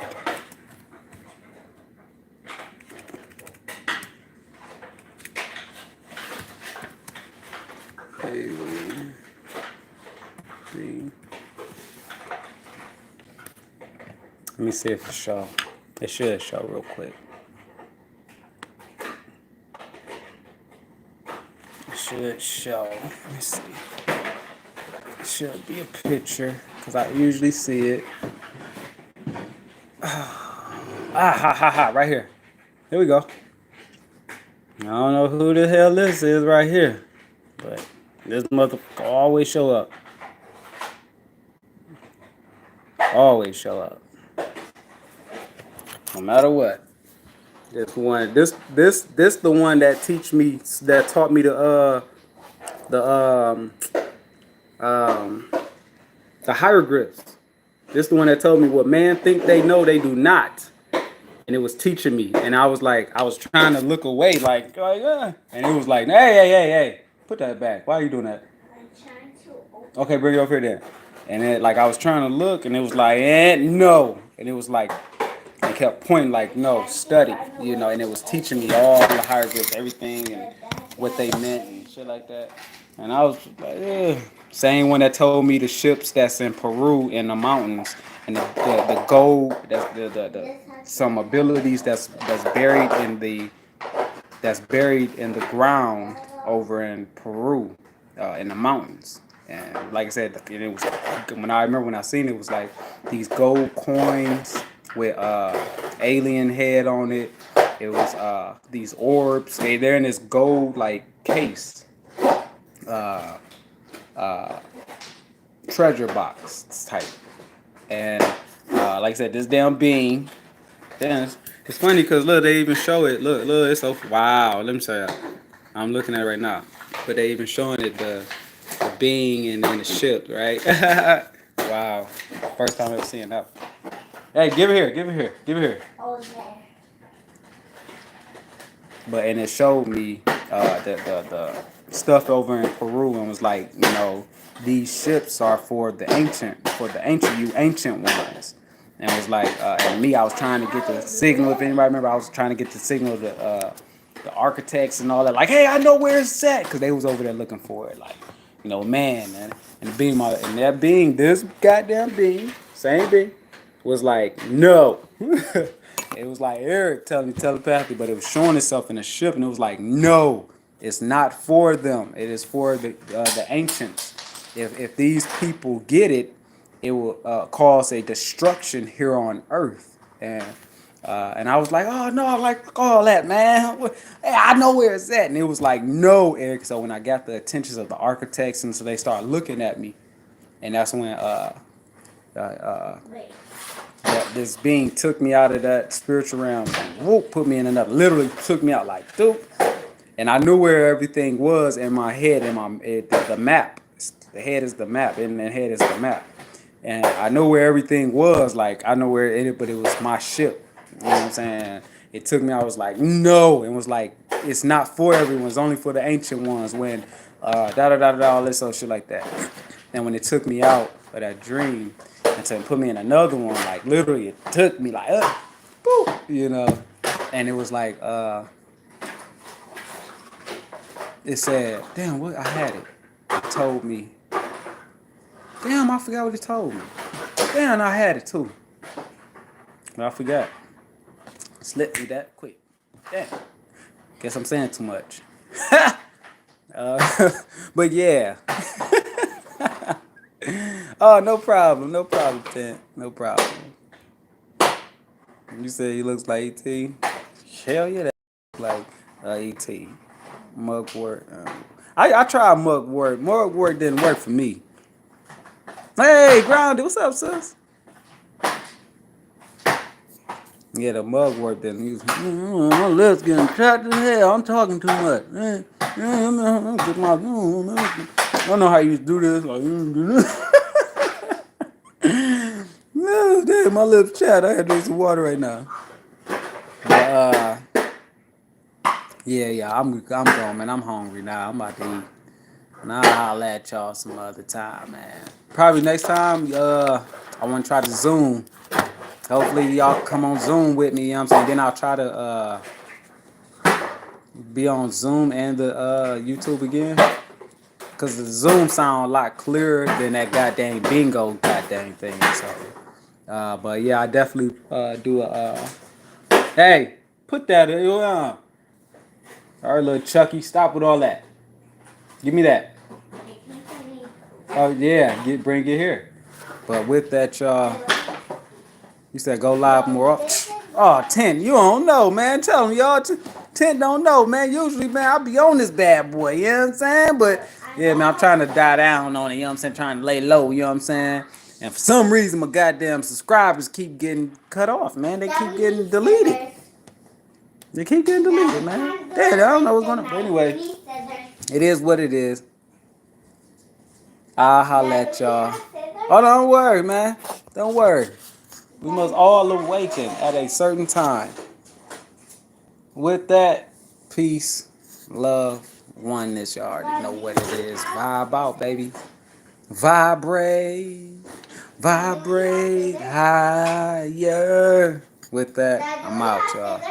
Alien being. Let me see if it show. It should show real quick. It should show. Let me see. It should be a picture because I usually see it. Right here. Here we go. I don't know who the hell this is right here, but this motherfucker always show up. Always show up. No matter what. This one, this the one that taught me the hieroglyphs. This the one that told me what man think they know they do not. And it was teaching me. And I was trying to look away like and it was like, hey, put that back. Why are you doing that? I'm trying to open it. Okay, bring it over here then. And then like I was trying to look and it was like, no. And it was like, it kept pointing like, no, study, you know, and it was teaching me all the hieroglyphs, everything and what they meant and shit like that. And I was like, ugh. Same one that told me the ships that's in Peru in the mountains and the gold, the some abilities that's buried in the ground over in Peru, in the mountains. And like I said, it was when I seen it, it was like these gold coins with alien head on it. It was these orbs. They're in this gold like case. uh, uh, treasure box type. And like I said, this damn bean. Damn, it's funny because look, they even show it. Look, it's so wow. Let me tell you, I'm looking at it right now, but they even showing it the being and then the ship, right? Wow, first time ever seeing that. Hey, give it here, give it here, give it here. Okay. But and it showed me the stuff over in Peru and was like, you know, these ships are for the ancient, you ancient ones. And it was like, and me, I was trying to get the signal. If anybody remember, I was trying to get the signal to the architects and all that. Like, hey, I know where it's at, because they was over there looking for it. Like, you know, man, and the being, and that being, this goddamn being, same being, was like, no. It was like Eric telling me telepathy, but it was showing itself in a ship, and it was like, no, it's not for them. It is for the ancients. If these people get it, it will cause a destruction here on Earth. And I was like, oh no, I like all that, man. Hey, I know where it's at. And it was like, no, Eric. So when I got the attentions of the architects, and so they started looking at me, and that's when Wait. that this being took me out of that spiritual realm and whoop, put me in another. Literally took me out like doop. And I knew where everything was in my head, the map. The head is the map, and the head is the map. And I know where everything was. Like, I know where it, but it was my ship. You know what I'm saying? It took me, I was like, no. And was like, it's not for everyone. It's only for the ancient ones. When all this old shit like that. And when it took me out of that dream and to put me in another one, like literally it took me like, boop, you know. And it was like, it said, damn, what I had it. It told me. Damn, I forgot what it told me. Damn, I had it too. But I forgot. Slipped me that quick. Damn. Guess I'm saying too much. But yeah. Oh, no problem, Tent. No problem. You say he looks like E.T.? Hell yeah, that looks like E.T. Mugwort. I tried mugwort. Mugwort didn't work for me. Hey, Grounded, what's up, sis? Yeah, the mugwort didn't use. My lips getting trapped in hell. I'm talking too much. I don't know how you do this. Like, do this. No, damn, my lips chat. I had to drink some water right now. But, yeah, I'm going, man. I'm hungry now. I'm about to eat. And I'll holler at y'all some other time, man. Probably next time, I want to try to Zoom. Hopefully y'all come on Zoom with me, you know what I'm saying? Then I'll try to be on Zoom and the YouTube again. Because the Zoom sound a lot clearer than that goddamn bingo goddamn thing. So, but yeah, I definitely do a... hey, put that in. All right, little Chucky, stop with all that. Give me that. Oh, yeah, bring it here. But with that, y'all... You said go live more. Oh, Tent, you don't know, man. Tell them, y'all. Tent don't know, man. Usually, man, I'll be on this bad boy, you know what I'm saying? But, yeah, man, I'm trying to die down on it, you know what I'm saying? Trying to lay low, you know what I'm saying? And for some reason, my goddamn subscribers keep getting cut off, man. They keep getting deleted. They keep getting deleted, man. Damn, I don't know what's going on. But anyway, it is what it is. I'll holler at y'all. Oh, don't worry, man. Don't worry. We must all awaken at a certain time. With that, peace, love, oneness. You already know what it is. Vibe out, baby. Vibrate. Vibrate higher. With that, I'm out, y'all.